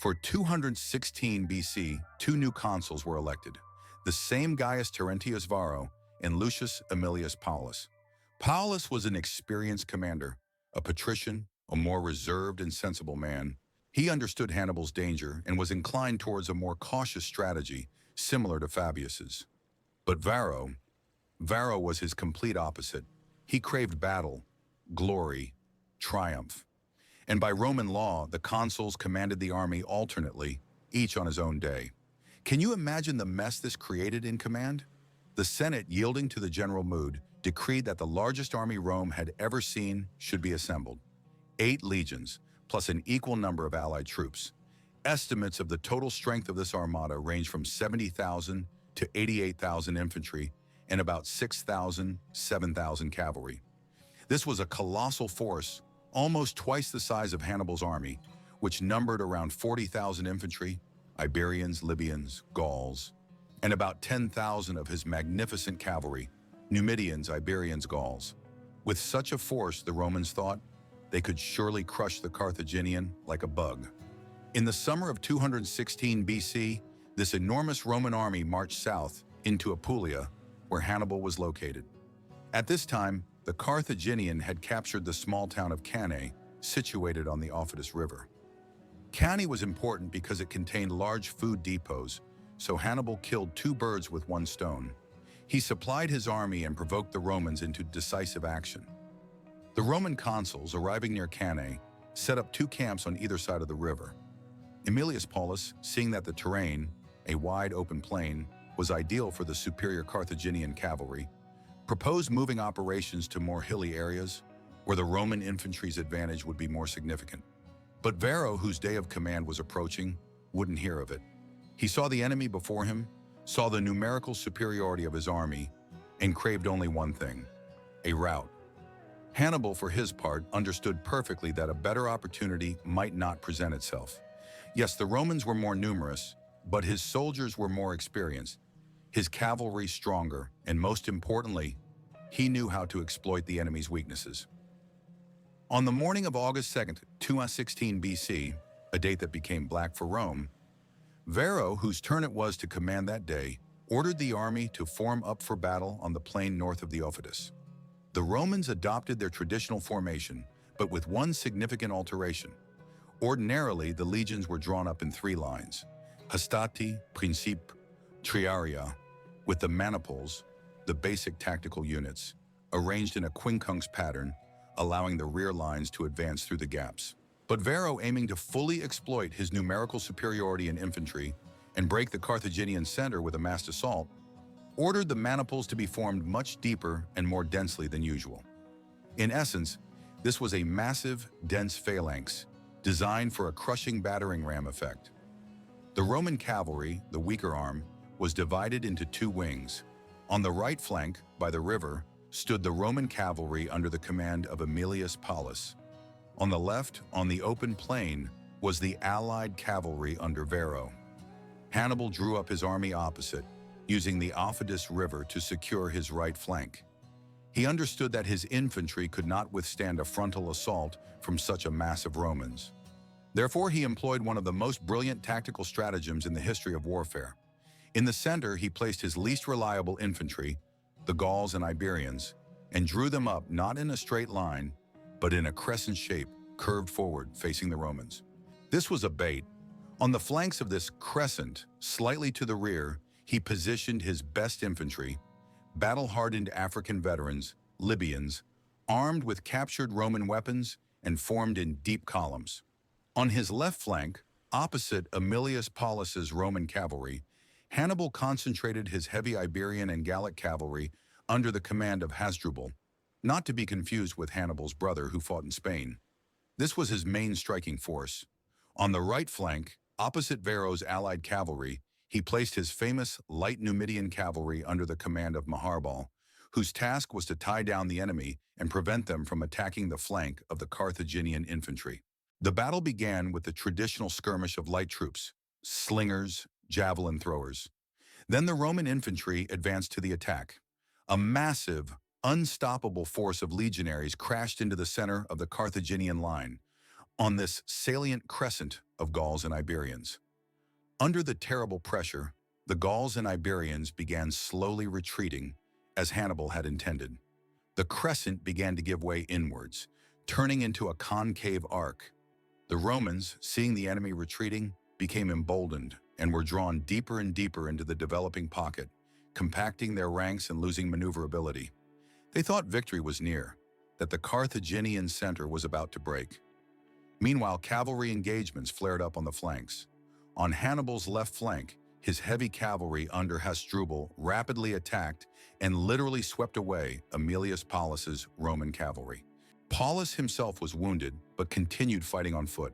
For 216 BC, 2 new consuls were elected, the same Gaius Terentius Varro and Lucius Aemilius Paulus. Paulus was an experienced commander, a patrician, a more reserved and sensible man. He understood Hannibal's danger and was inclined towards a more cautious strategy, similar to Fabius's. But Varro was his complete opposite. He craved battle, glory, triumph. And by Roman law, the consuls commanded the army alternately, each on his own day. Can you imagine the mess this created in command? The Senate, yielding to the general mood, decreed that the largest army Rome had ever seen should be assembled. 8 legions, plus an equal number of allied troops. Estimates of the total strength of this armada range from 70,000 to 88,000 infantry and about 6,000, 7,000 cavalry. This was a colossal force, almost twice the size of Hannibal's army, which numbered around 40,000 infantry, Iberians, Libyans, Gauls, and about 10,000 of his magnificent cavalry, Numidians, Iberians, Gauls. With such a force, the Romans thought, they could surely crush the Carthaginian like a bug. In the summer of 216 BC, this enormous Roman army marched south into Apulia, where Hannibal was located. At this time, the Carthaginian had captured the small town of Cannae, situated on the Aufidus River. Cannae was important because it contained large food depots, so Hannibal killed 2 birds with 1 stone. He supplied his army and provoked the Romans into decisive action. The Roman consuls, arriving near Cannae, set up 2 camps on either side of the river. Aemilius Paulus, seeing that the terrain, a wide open plain, was ideal for the superior Carthaginian cavalry, proposed moving operations to more hilly areas where the Roman infantry's advantage would be more significant. But Varro, whose day of command was approaching, wouldn't hear of it. He saw the enemy before him, saw the numerical superiority of his army, and craved only one thing: a rout. Hannibal, for his part, understood perfectly that a better opportunity might not present itself. Yes, the Romans were more numerous, but his soldiers were more experienced, his cavalry stronger, and most importantly, he knew how to exploit the enemy's weaknesses. On the morning of August 2nd, 216 BC, a date that became black for Rome, Varro, whose turn it was to command that day, ordered the army to form up for battle on the plain north of the Aufidus. The Romans adopted their traditional formation, but with one significant alteration. Ordinarily, the legions were drawn up in 3 lines: hastati, principe, triaria, with the maniples, the basic tactical units, arranged in a quincunx pattern, allowing the rear lines to advance through the gaps. But Varro, aiming to fully exploit his numerical superiority in infantry and break the Carthaginian center with a massed assault, ordered the maniples to be formed much deeper and more densely than usual. In essence, this was a massive, dense phalanx, designed for a crushing battering ram effect. The Roman cavalry, the weaker arm, was divided into 2 wings. On the right flank, by the river, stood the Roman cavalry under the command of Aemilius Paulus. On the left, on the open plain, was the allied cavalry under Varro. Hannibal drew up his army opposite, using the Aufidus River to secure his right flank. He understood that his infantry could not withstand a frontal assault from such a mass of Romans. Therefore, he employed one of the most brilliant tactical stratagems in the history of warfare. In the center, he placed his least reliable infantry, the Gauls and Iberians, and drew them up not in a straight line, but in a crescent shape, curved forward, facing the Romans. This was a bait. On the flanks of this crescent, slightly to the rear, he positioned his best infantry, battle-hardened African veterans, Libyans, armed with captured Roman weapons and formed in deep columns. On his left flank, opposite Aemilius Paulus's Roman cavalry, Hannibal concentrated his heavy Iberian and Gallic cavalry under the command of Hasdrubal, not to be confused with Hannibal's brother who fought in Spain. This was his main striking force. On the right flank, opposite Varro's allied cavalry, he placed his famous light Numidian cavalry under the command of Hannibal, whose task was to tie down the enemy and prevent them from attacking the flank of the Carthaginian infantry. The battle began with the traditional skirmish of light troops, slingers, javelin throwers. Then the Roman infantry advanced to the attack. A massive, unstoppable force of legionaries crashed into the center of the Carthaginian line, on this salient crescent of Gauls and Iberians. Under the terrible pressure, the Gauls and Iberians began slowly retreating, as Hannibal had intended. The crescent began to give way inwards, turning into a concave arc. The Romans, seeing the enemy retreating, became emboldened and were drawn deeper and deeper into the developing pocket, compacting their ranks and losing maneuverability. They thought victory was near, that the Carthaginian center was about to break. Meanwhile, cavalry engagements flared up on the flanks. On Hannibal's left flank, his heavy cavalry under Hasdrubal rapidly attacked and literally swept away Aemilius Paulus's Roman cavalry. Paulus himself was wounded, but continued fighting on foot.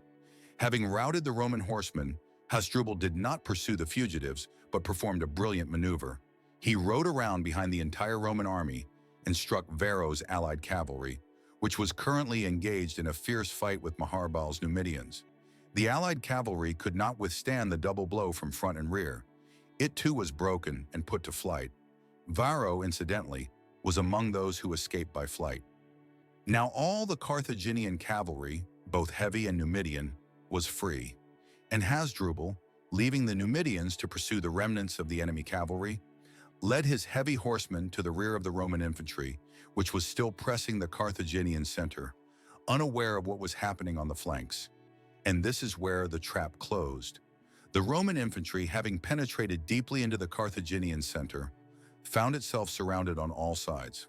Having routed the Roman horsemen, Hasdrubal did not pursue the fugitives, but performed a brilliant maneuver. He rode around behind the entire Roman army and struck Varro's allied cavalry, which was currently engaged in a fierce fight with Maharbal's Numidians. The allied cavalry could not withstand the double blow from front and rear. It too was broken and put to flight. Varro, incidentally, was among those who escaped by flight. Now all the Carthaginian cavalry, both heavy and Numidian, was free, and Hasdrubal, leaving the Numidians to pursue the remnants of the enemy cavalry, led his heavy horsemen to the rear of the Roman infantry, which was still pressing the Carthaginian center, unaware of what was happening on the flanks. And this is where the trap closed. The Roman infantry, having penetrated deeply into the Carthaginian center, found itself surrounded on all sides.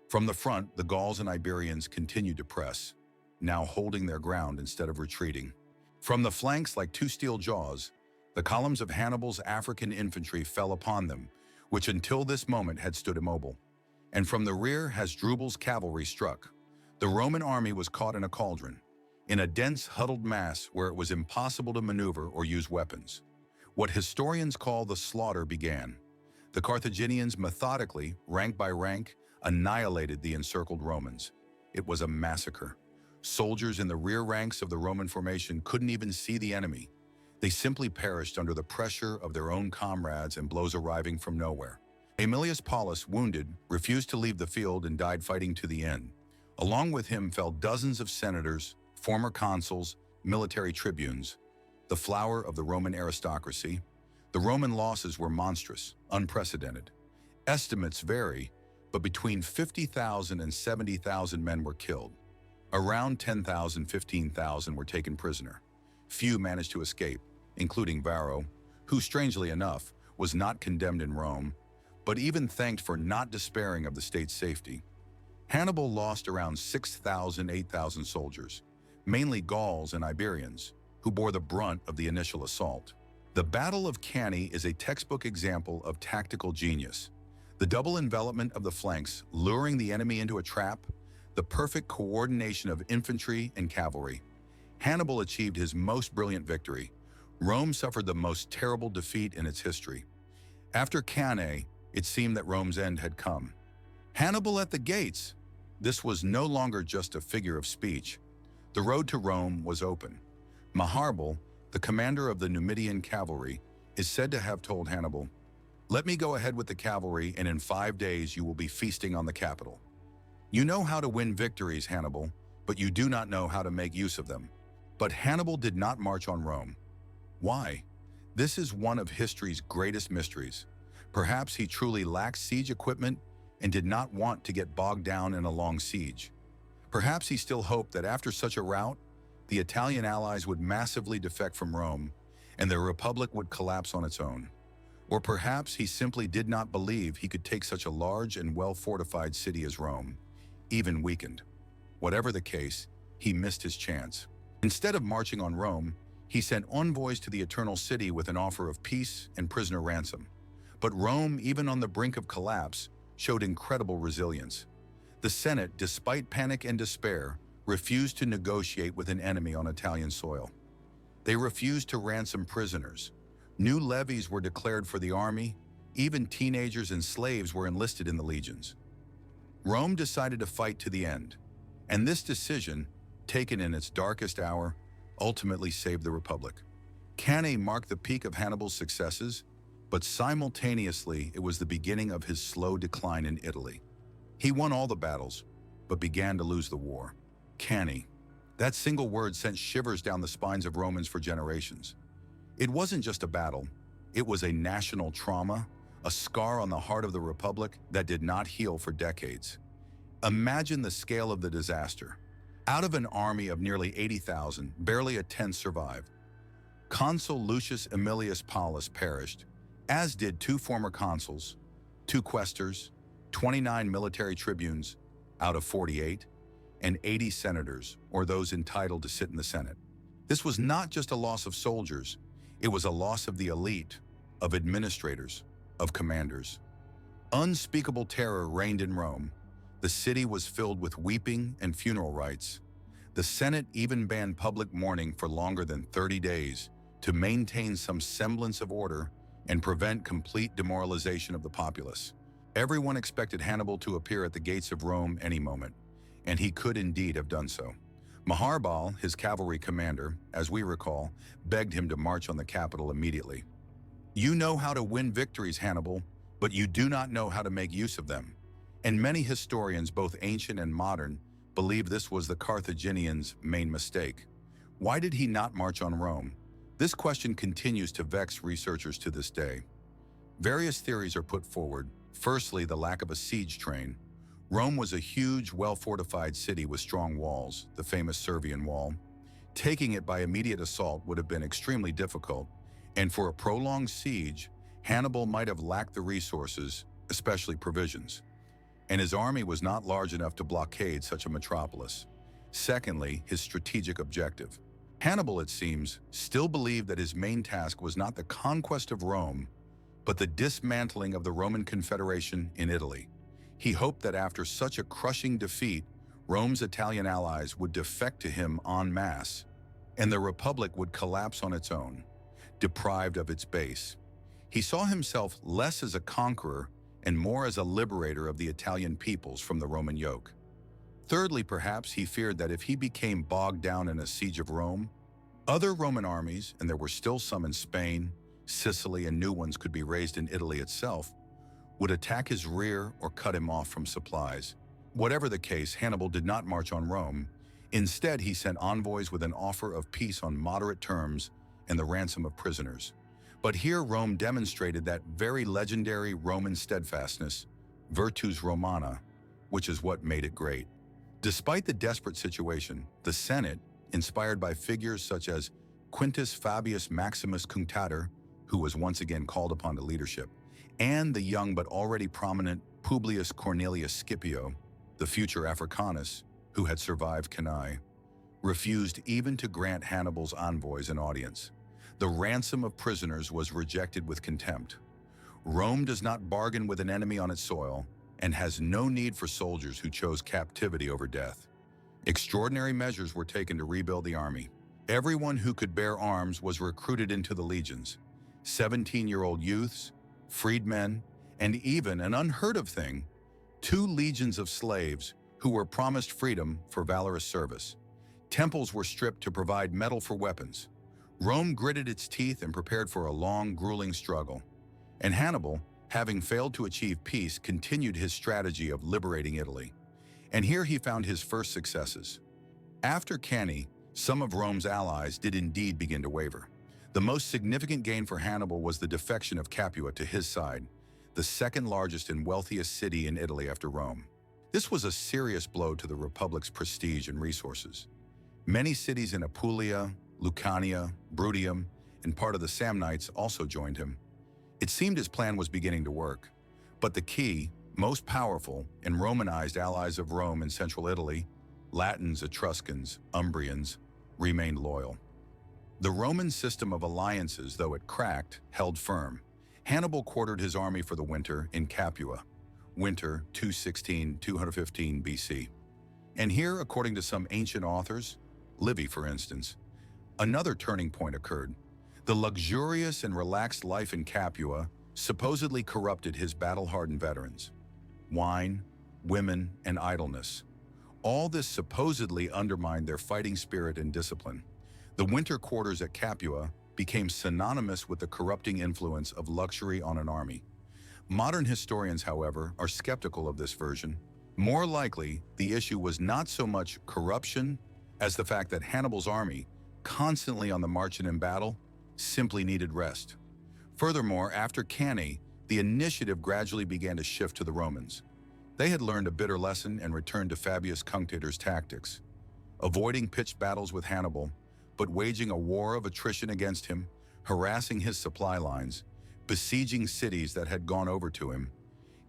From the front, the Gauls and Iberians continued to press, now holding their ground instead of retreating. From the flanks, like two steel jaws, the columns of Hannibal's African infantry fell upon them, which until this moment had stood immobile. And from the rear, Hasdrubal's cavalry struck. The Roman army was caught in a cauldron, in a dense, huddled mass where it was impossible to maneuver or use weapons. What historians call the slaughter began. The Carthaginians methodically, rank by rank, annihilated the encircled Romans. It was a massacre. Soldiers in the rear ranks of the Roman formation couldn't even see the enemy. They simply perished under the pressure of their own comrades and blows arriving from nowhere. Aemilius Paulus, wounded, refused to leave the field and died fighting to the end. Along with him fell dozens of senators, former consuls, military tribunes, the flower of the Roman aristocracy. The Roman losses were monstrous, unprecedented. Estimates vary, but between 50,000 and 70,000 men were killed. Around 10,000, 15,000 were taken prisoner. Few managed to escape, including Varro, who, strangely enough, was not condemned in Rome, but even thanked for not despairing of the state's safety. Hannibal lost around 6,000, 8,000 soldiers, mainly Gauls and Iberians, who bore the brunt of the initial assault. The Battle of Cannae is a textbook example of tactical genius. The double envelopment of the flanks, luring the enemy into a trap, the perfect coordination of infantry and cavalry. Hannibal achieved his most brilliant victory. Rome suffered the most terrible defeat in its history. After Cannae, it seemed that Rome's end had come. Hannibal at the gates! This was no longer just a figure of speech. The road to Rome was open. Maharbal, the commander of the Numidian cavalry, is said to have told Hannibal, "Let me go ahead with the cavalry, and in 5 days you will be feasting on the capital. You know how to win victories, Hannibal, but you do not know how to make use of them." But Hannibal did not march on Rome. Why? This is one of history's greatest mysteries. Perhaps he truly lacked siege equipment and did not want to get bogged down in a long siege. Perhaps he still hoped that after such a rout, the Italian allies would massively defect from Rome and the Republic would collapse on its own. Or perhaps he simply did not believe he could take such a large and well-fortified city as Rome, even weakened. Whatever the case, he missed his chance. Instead of marching on Rome, he sent envoys to the Eternal City with an offer of peace and prisoner ransom. But Rome, even on the brink of collapse, showed incredible resilience. The Senate, despite panic and despair, refused to negotiate with an enemy on Italian soil. They refused to ransom prisoners. New levies were declared for the army. Even teenagers and slaves were enlisted in the legions. Rome decided to fight to the end, and this decision, taken in its darkest hour, ultimately saved the Republic. Cannae marked the peak of Hannibal's successes, but simultaneously it was the beginning of his slow decline in Italy. He won all the battles, but began to lose the war. Cannae. That single word sent shivers down the spines of Romans for generations. It wasn't just a battle, it was a national trauma, a scar on the heart of the Republic that did not heal for decades. Imagine the scale of the disaster. Out of an army of nearly 80,000, barely a tenth survived. Consul Lucius Aemilius Paulus perished, as did 2 former consuls, 2 quaestors, 29 military tribunes out of 48, and 80 senators, or those entitled to sit in the Senate. This was not just a loss of soldiers, it was a loss of the elite, of administrators, of commanders. Unspeakable terror reigned in Rome. The city was filled with weeping and funeral rites. The Senate even banned public mourning for longer than 30 days to maintain some semblance of order and prevent complete demoralization of the populace. Everyone expected Hannibal to appear at the gates of Rome any moment, and he could indeed have done so. Hannibal, his cavalry commander, as we recall, begged him to march on the capital immediately. "You know how to win victories, Hannibal, but you do not know how to make use of them." And many historians, both ancient and modern, believe this was the Carthaginians' main mistake. Why did he not march on Rome? This question continues to vex researchers to this day. Various theories are put forward. Firstly, the lack of a siege train. Rome was a huge, well-fortified city with strong walls, the famous Servian Wall. Taking it by immediate assault would have been extremely difficult, and for a prolonged siege, Hannibal might have lacked the resources, especially provisions, and his army was not large enough to blockade such a metropolis. Secondly, his strategic objective. Hannibal, it seems, still believed that his main task was not the conquest of Rome, but the dismantling of the Roman Confederation in Italy. He hoped that after such a crushing defeat, Rome's Italian allies would defect to him en masse, and the Republic would collapse on its own, deprived of its base. He saw himself less as a conqueror and more as a liberator of the Italian peoples from the Roman yoke. Thirdly, perhaps he feared that if he became bogged down in a siege of Rome, other Roman armies, and there were still some in Spain, Sicily, and new ones could be raised in Italy itself, would attack his rear or cut him off from supplies. Whatever the case, Hannibal did not march on Rome. Instead, he sent envoys with an offer of peace on moderate terms and the ransom of prisoners. But here Rome demonstrated that very legendary Roman steadfastness, virtus Romana, which is what made it great. Despite the desperate situation, the Senate, inspired by figures such as Quintus Fabius Maximus Cunctator, who was once again called upon to leadership, and the young but already prominent Publius Cornelius Scipio, the future Africanus, who had survived Cannae, refused even to grant Hannibal's envoys an audience. The ransom of prisoners was rejected with contempt. Rome does not bargain with an enemy on its soil and has no need for soldiers who chose captivity over death. Extraordinary measures were taken to rebuild the army. Everyone who could bear arms was recruited into the legions. 17-year-old youths, freedmen, and even an unheard of thing, 2 legions of slaves who were promised freedom for valorous service. Temples were stripped to provide metal for weapons. Rome gritted its teeth and prepared for a long, grueling struggle. And Hannibal, having failed to achieve peace, continued his strategy of liberating Italy. And here he found his first successes. After Cannae, some of Rome's allies did indeed begin to waver. The most significant gain for Hannibal was the defection of Capua to his side, the second largest and wealthiest city in Italy after Rome. This was a serious blow to the Republic's prestige and resources. Many cities in Apulia, Lucania, Bruttium, and part of the Samnites also joined him. It seemed his plan was beginning to work, but the key, most powerful, and Romanized allies of Rome in central Italy, Latins, Etruscans, Umbrians, remained loyal. The Roman system of alliances, though it cracked, held firm. Hannibal quartered his army for the winter in Capua, winter 216-215 BC. And here, according to some ancient authors, Livy for instance, another turning point occurred. The luxurious and relaxed life in Capua supposedly corrupted his battle-hardened veterans. Wine, women, and idleness. All this supposedly undermined their fighting spirit and discipline. The winter quarters at Capua became synonymous with the corrupting influence of luxury on an army. Modern historians, however, are skeptical of this version. More likely, the issue was not so much corruption as the fact that Hannibal's army, constantly on the march and in battle, simply needed rest. Furthermore, after Cannae, the initiative gradually began to shift to the Romans. They had learned a bitter lesson and returned to Fabius Cunctator's tactics, avoiding pitched battles with Hannibal, but waging a war of attrition against him, harassing his supply lines, besieging cities that had gone over to him,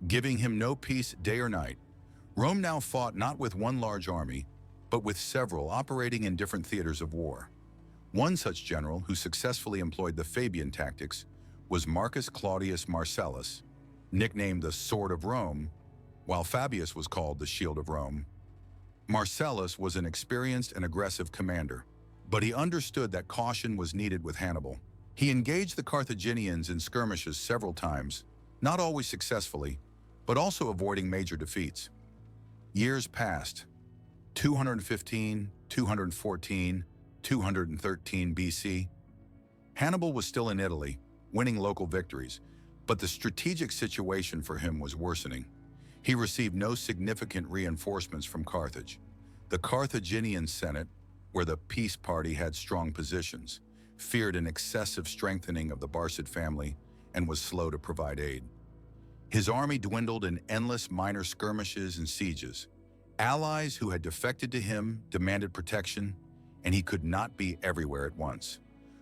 giving him no peace day or night. Rome now fought not with one large army, but with several operating in different theaters of war. One such general who successfully employed the Fabian tactics was Marcus Claudius Marcellus, nicknamed the Sword of Rome, while Fabius was called the Shield of Rome. Marcellus was an experienced and aggressive commander, but he understood that caution was needed with Hannibal. He engaged the Carthaginians in skirmishes several times, not always successfully, but also avoiding major defeats. Years passed. 215, 214, 213 BC. Hannibal was still in Italy, winning local victories, but the strategic situation for him was worsening. He received no significant reinforcements from Carthage. The Carthaginian Senate, where the peace party had strong positions, feared an excessive strengthening of the Barcid family and was slow to provide aid. His army dwindled in endless minor skirmishes and sieges. Allies who had defected to him demanded protection, and he could not be everywhere at once.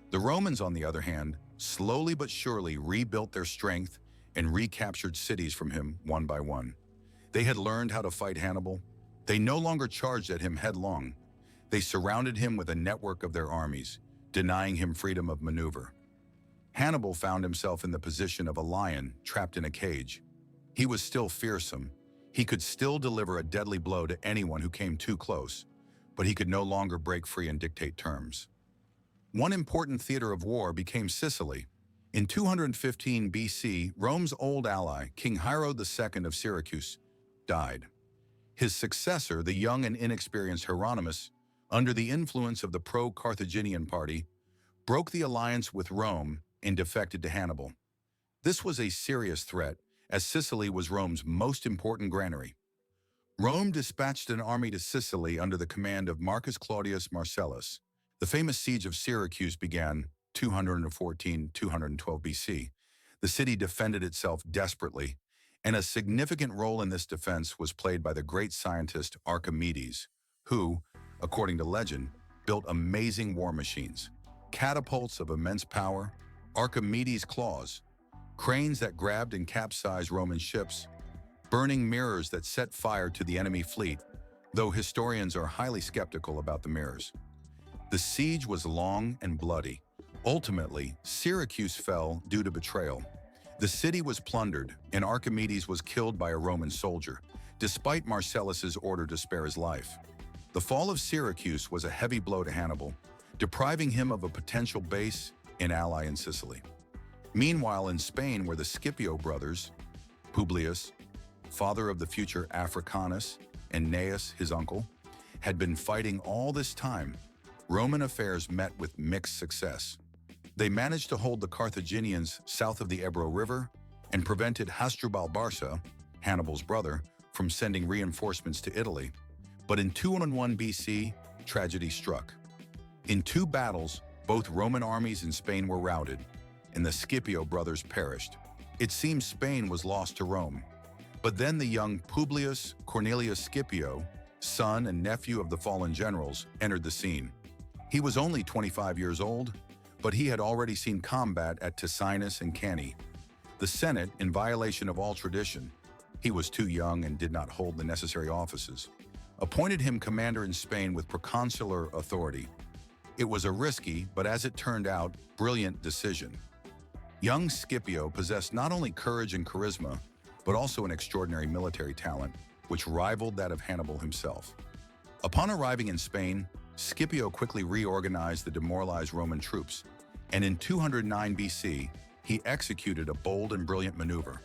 The Romans, on the other hand, slowly but surely rebuilt their strength and recaptured cities from him one by one. They had learned how to fight Hannibal. They no longer charged at him headlong. They surrounded him with a network of their armies, denying him freedom of maneuver. Hannibal found himself in the position of a lion trapped in a cage. He was still fearsome. He could still deliver a deadly blow to anyone who came too close, but he could no longer break free and dictate terms. One important theater of war became Sicily. In 215 BC, Rome's old ally, King Hiero II of Syracuse, died. His successor, the young and inexperienced Hieronymus, under the influence of the pro-Carthaginian party, broke the alliance with Rome and defected to Hannibal. This was a serious threat, as Sicily was Rome's most important granary. Rome dispatched an army to Sicily under the command of Marcus Claudius Marcellus. The famous siege of Syracuse began 214-212 BC. The city defended itself desperately, and a significant role in this defense was played by the great scientist Archimedes, who, according to legend, built amazing war machines, catapults of immense power, Archimedes' claws, cranes that grabbed and capsized Roman ships, burning mirrors that set fire to the enemy fleet, though historians are highly skeptical about the mirrors. The siege was long and bloody. Ultimately, Syracuse fell due to betrayal. The city was plundered, and Archimedes was killed by a Roman soldier, despite Marcellus's order to spare his life. The fall of Syracuse was a heavy blow to Hannibal, depriving him of a potential base and ally in Sicily. Meanwhile, in Spain, where the Scipio brothers, Publius, father of the future Africanus, and Gnaeus, his uncle, had been fighting all this time, Roman affairs met with mixed success. They managed to hold the Carthaginians south of the Ebro River and prevented Hasdrubal Barca, Hannibal's brother, from sending reinforcements to Italy. But in 201 BC, tragedy struck. In two battles, both Roman armies in Spain were routed, and the Scipio brothers perished. It seems Spain was lost to Rome. But then the young Publius Cornelius Scipio, son and nephew of the fallen generals, entered the scene. He was only 25 years old, but he had already seen combat at Ticinus and Cannae. The Senate, in violation of all tradition, he was too young and did not hold the necessary offices, appointed him commander in Spain with proconsular authority. It was a risky, but as it turned out, brilliant decision. Young Scipio possessed not only courage and charisma, but also an extraordinary military talent, which rivaled that of Hannibal himself. Upon arriving in Spain, Scipio quickly reorganized the demoralized Roman troops, and in 209 BC, he executed a bold and brilliant maneuver.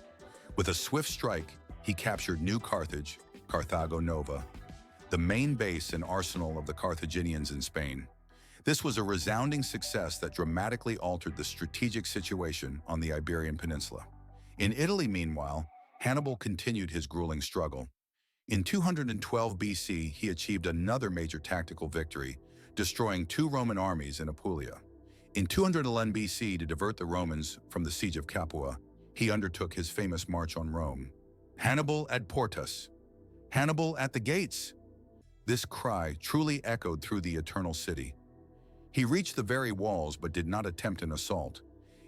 With a swift strike, he captured New Carthage, Carthago Nova, the main base and arsenal of the Carthaginians in Spain. This was a resounding success that dramatically altered the strategic situation on the Iberian Peninsula. In Italy, meanwhile, Hannibal continued his grueling struggle. In 212 BC, he achieved another major tactical victory, destroying two Roman armies in Apulia. In 211 BC, to divert the Romans from the siege of Capua, he undertook his famous march on Rome. Hannibal at portas. Hannibal at the gates. This cry truly echoed through the eternal city. He reached the very walls but did not attempt an assault.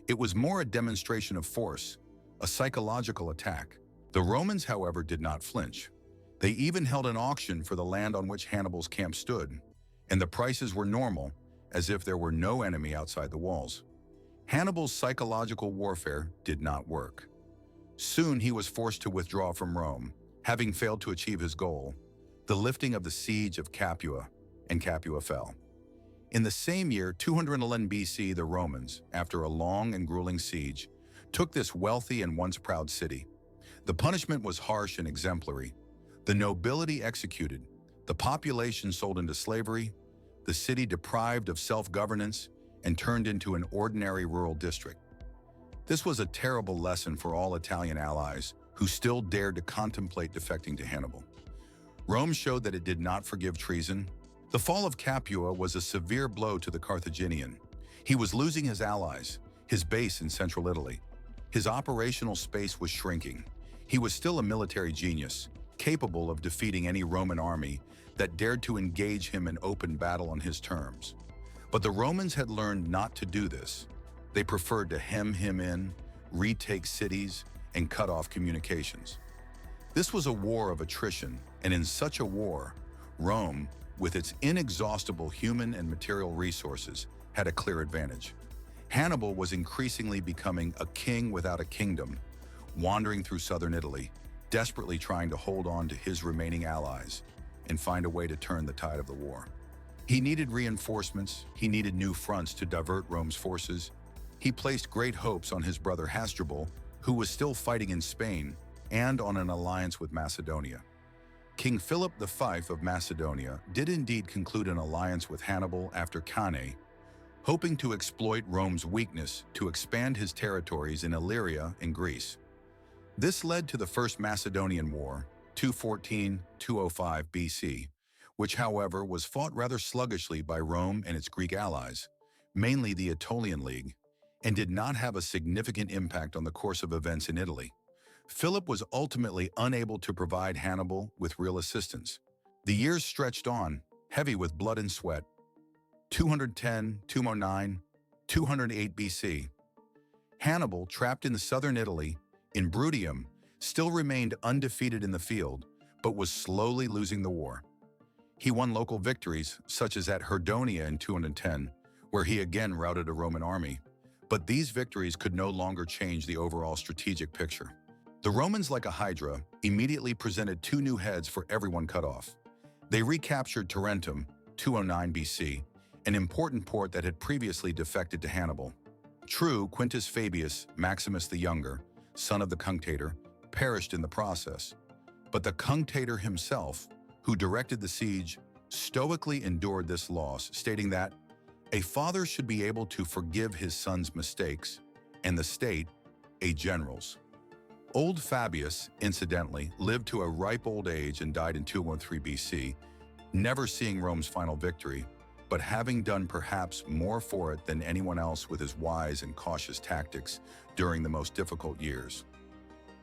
It was more a demonstration of force, a psychological attack. The Romans, however, did not flinch. They even held an auction for the land on which Hannibal's camp stood, and the prices were normal, as if there were no enemy outside the walls. Hannibal's psychological warfare did not work. Soon he was forced to withdraw from Rome, having failed to achieve his goal, the lifting of the siege of Capua, and Capua fell. In the same year, 211 BC, the Romans, after a long and grueling siege, took this wealthy and once proud city. The punishment was harsh and exemplary. The nobility executed, the population sold into slavery, the city deprived of self-governance, and turned into an ordinary rural district. This was a terrible lesson for all Italian allies who still dared to contemplate defecting to Hannibal. Rome showed that it did not forgive treason. The fall of Capua was a severe blow to the Carthaginian. He was losing his allies, his base in central Italy. His operational space was shrinking. He was still a military genius, capable of defeating any Roman army that dared to engage him in open battle on his terms. But the Romans had learned not to do this. They preferred to hem him in, retake cities, and cut off communications. This was a war of attrition, and in such a war, Rome, with its inexhaustible human and material resources, had a clear advantage. Hannibal was increasingly becoming a king without a kingdom, wandering through southern Italy, desperately trying to hold on to his remaining allies and find a way to turn the tide of the war. He needed reinforcements, he needed new fronts to divert Rome's forces. He placed great hopes on his brother Hasdrubal, who was still fighting in Spain, and on an alliance with Macedonia. King Philip V of Macedonia did indeed conclude an alliance with Hannibal after Cannae, hoping to exploit Rome's weakness to expand his territories in Illyria and Greece. This led to the First Macedonian War, 214-205 BC, which, however, was fought rather sluggishly by Rome and its Greek allies, mainly the Aetolian League, and did not have a significant impact on the course of events in Italy. Philip was ultimately unable to provide Hannibal with real assistance. The years stretched on, heavy with blood and sweat. 210, 209, 208 BC. Hannibal, trapped in southern Italy, in Bruttium, still remained undefeated in the field, but was slowly losing the war. He won local victories, such as at Herdonia in 210, where he again routed a Roman army, but these victories could no longer change the overall strategic picture. The Romans, like a hydra, immediately presented two new heads for everyone cut off. They recaptured Tarentum, 209 BC, an important port that had previously defected to Hannibal. True, Quintus Fabius, Maximus the Younger, son of the Cunctator, perished in the process, but the Cunctator himself, who directed the siege, stoically endured this loss, stating that a father should be able to forgive his son's mistakes, and the state, a general's. Old Fabius, incidentally, lived to a ripe old age and died in 213 BC, never seeing Rome's final victory, but having done perhaps more for it than anyone else with his wise and cautious tactics during the most difficult years.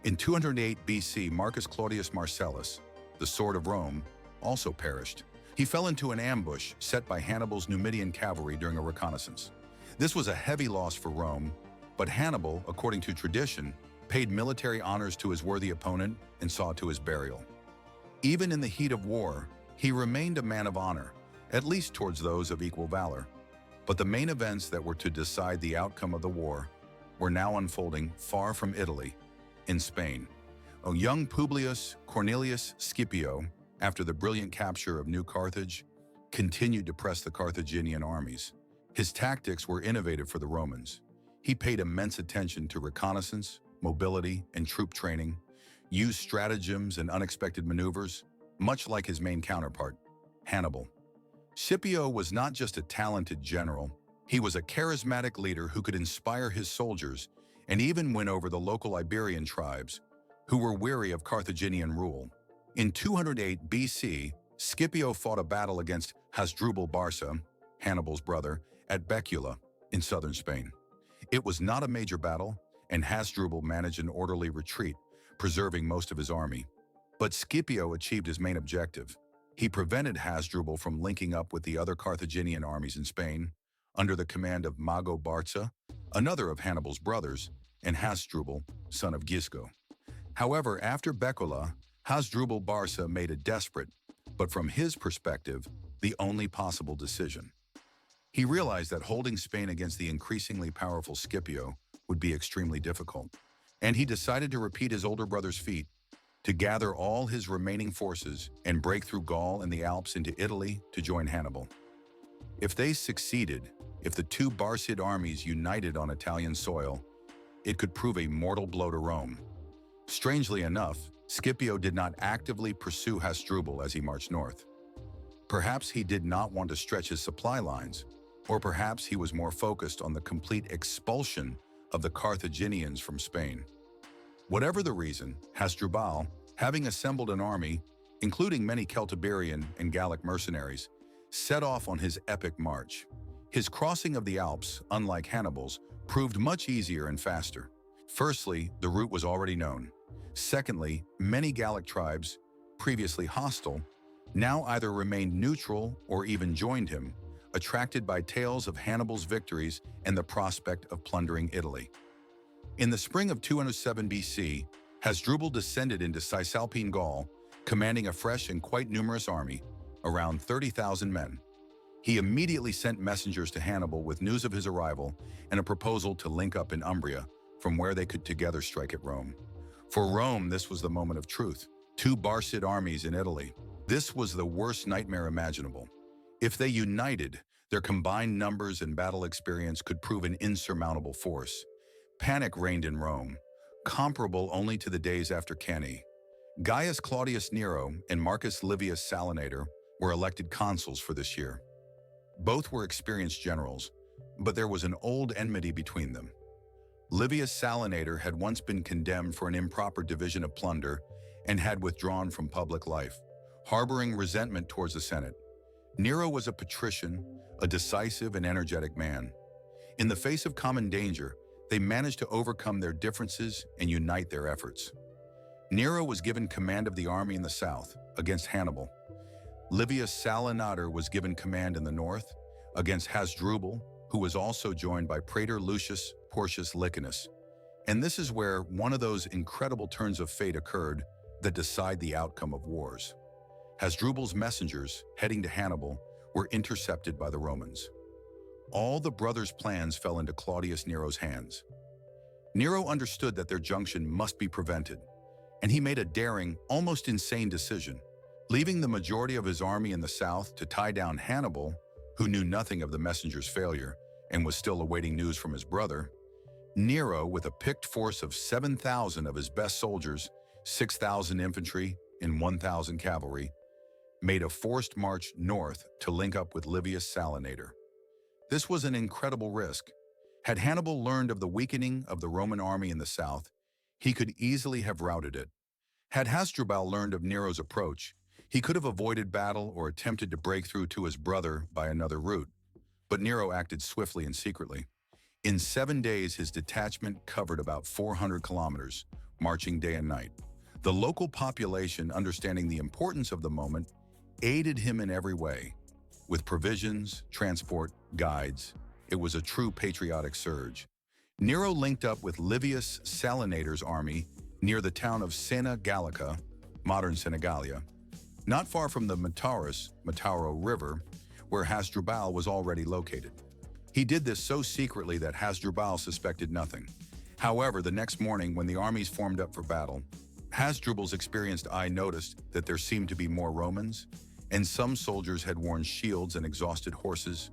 In 208 BC, Marcus Claudius Marcellus, the sword of Rome, also perished. He fell into an ambush set by Hannibal's Numidian cavalry during a reconnaissance. This was a heavy loss for Rome, but Hannibal, according to tradition, paid military honors to his worthy opponent and saw to his burial. Even in the heat of war, he remained a man of honor, at least towards those of equal valor. But the main events that were to decide the outcome of the war were now unfolding far from Italy, in Spain. A young Publius Cornelius Scipio, after the brilliant capture of New Carthage, continued to press the Carthaginian armies. His tactics were innovative for the Romans. He paid immense attention to reconnaissance, mobility, and troop training, used stratagems and unexpected maneuvers, much like his main counterpart, Hannibal. Scipio was not just a talented general, he was a charismatic leader who could inspire his soldiers and even win over the local Iberian tribes, who were weary of Carthaginian rule. In 208 BC, Scipio fought a battle against Hasdrubal Barca, Hannibal's brother, at Becula, in southern Spain. It was not a major battle, and Hasdrubal managed an orderly retreat, preserving most of his army. But Scipio achieved his main objective. He prevented Hasdrubal from linking up with the other Carthaginian armies in Spain, under the command of Mago Barca, another of Hannibal's brothers, and Hasdrubal, son of Gisco. However, after Becula, Hasdrubal Barca made a desperate, but from his perspective, the only possible decision. He realized that holding Spain against the increasingly powerful Scipio would be extremely difficult, and he decided to repeat his older brother's feat, to gather all his remaining forces and break through Gaul and the Alps into Italy to join Hannibal. If they succeeded, if the two Barcid armies united on Italian soil, it could prove a mortal blow to Rome. Strangely enough, Scipio did not actively pursue Hasdrubal as he marched north. Perhaps he did not want to stretch his supply lines, or perhaps he was more focused on the complete expulsion of the Carthaginians from Spain. Whatever the reason, Hasdrubal, having assembled an army, including many Celtiberian and Gallic mercenaries, set off on his epic march. His crossing of the Alps, unlike Hannibal's, proved much easier and faster. Firstly, the route was already known. Secondly, many Gallic tribes, previously hostile, now either remained neutral or even joined him, attracted by tales of Hannibal's victories and the prospect of plundering Italy. In the spring of 207 BC, Hasdrubal descended into Cisalpine Gaul, commanding a fresh and quite numerous army, around 30,000 men. He immediately sent messengers to Hannibal with news of his arrival and a proposal to link up in Umbria, from where they could together strike at Rome. For Rome, this was the moment of truth. Two Barcid armies in Italy. This was the worst nightmare imaginable. If they united, their combined numbers and battle experience could prove an insurmountable force. Panic reigned in Rome, comparable only to the days after Cannae. Gaius Claudius Nero and Marcus Livius Salinator were elected consuls for this year. Both were experienced generals, but there was an old enmity between them. Livius Salinator had once been condemned for an improper division of plunder and had withdrawn from public life, harboring resentment towards the Senate. Nero was a patrician, a decisive and energetic man. In the face of common danger, they managed to overcome their differences and unite their efforts. Nero was given command of the army in the south, against Hannibal. Livius Salinator was given command in the north, against Hasdrubal, who was also joined by Praetor Lucius Porcius Licinus. And this is where one of those incredible turns of fate occurred that decide the outcome of wars. Hasdrubal's messengers, heading to Hannibal, were intercepted by the Romans. All the brothers' plans fell into Claudius Nero's hands. Nero understood that their junction must be prevented, and he made a daring, almost insane decision. Leaving the majority of his army in the south to tie down Hannibal, who knew nothing of the messenger's failure and was still awaiting news from his brother, Nero, with a picked force of 7,000 of his best soldiers, 6,000 infantry, and 1,000 cavalry, made a forced march north to link up with Livius Salinator. This was an incredible risk. Had Hannibal learned of the weakening of the Roman army in the south, he could easily have routed it. Had Hasdrubal learned of Nero's approach, he could have avoided battle or attempted to break through to his brother by another route. But Nero acted swiftly and secretly. In 7 days, his detachment covered about 400 kilometers, marching day and night. The local population, understanding the importance of the moment, aided him in every way. With provisions, transport, guides, it was a true patriotic surge. Nero linked up with Livius Salinator's army near the town of Sena Gallica, modern Senegalia, not far from the Metauro River, where Hasdrubal was already located. He did this so secretly that Hasdrubal suspected nothing. However, the next morning, when the armies formed up for battle, Hasdrubal's experienced eye noticed that there seemed to be more Romans, and some soldiers had worn shields and exhausted horses,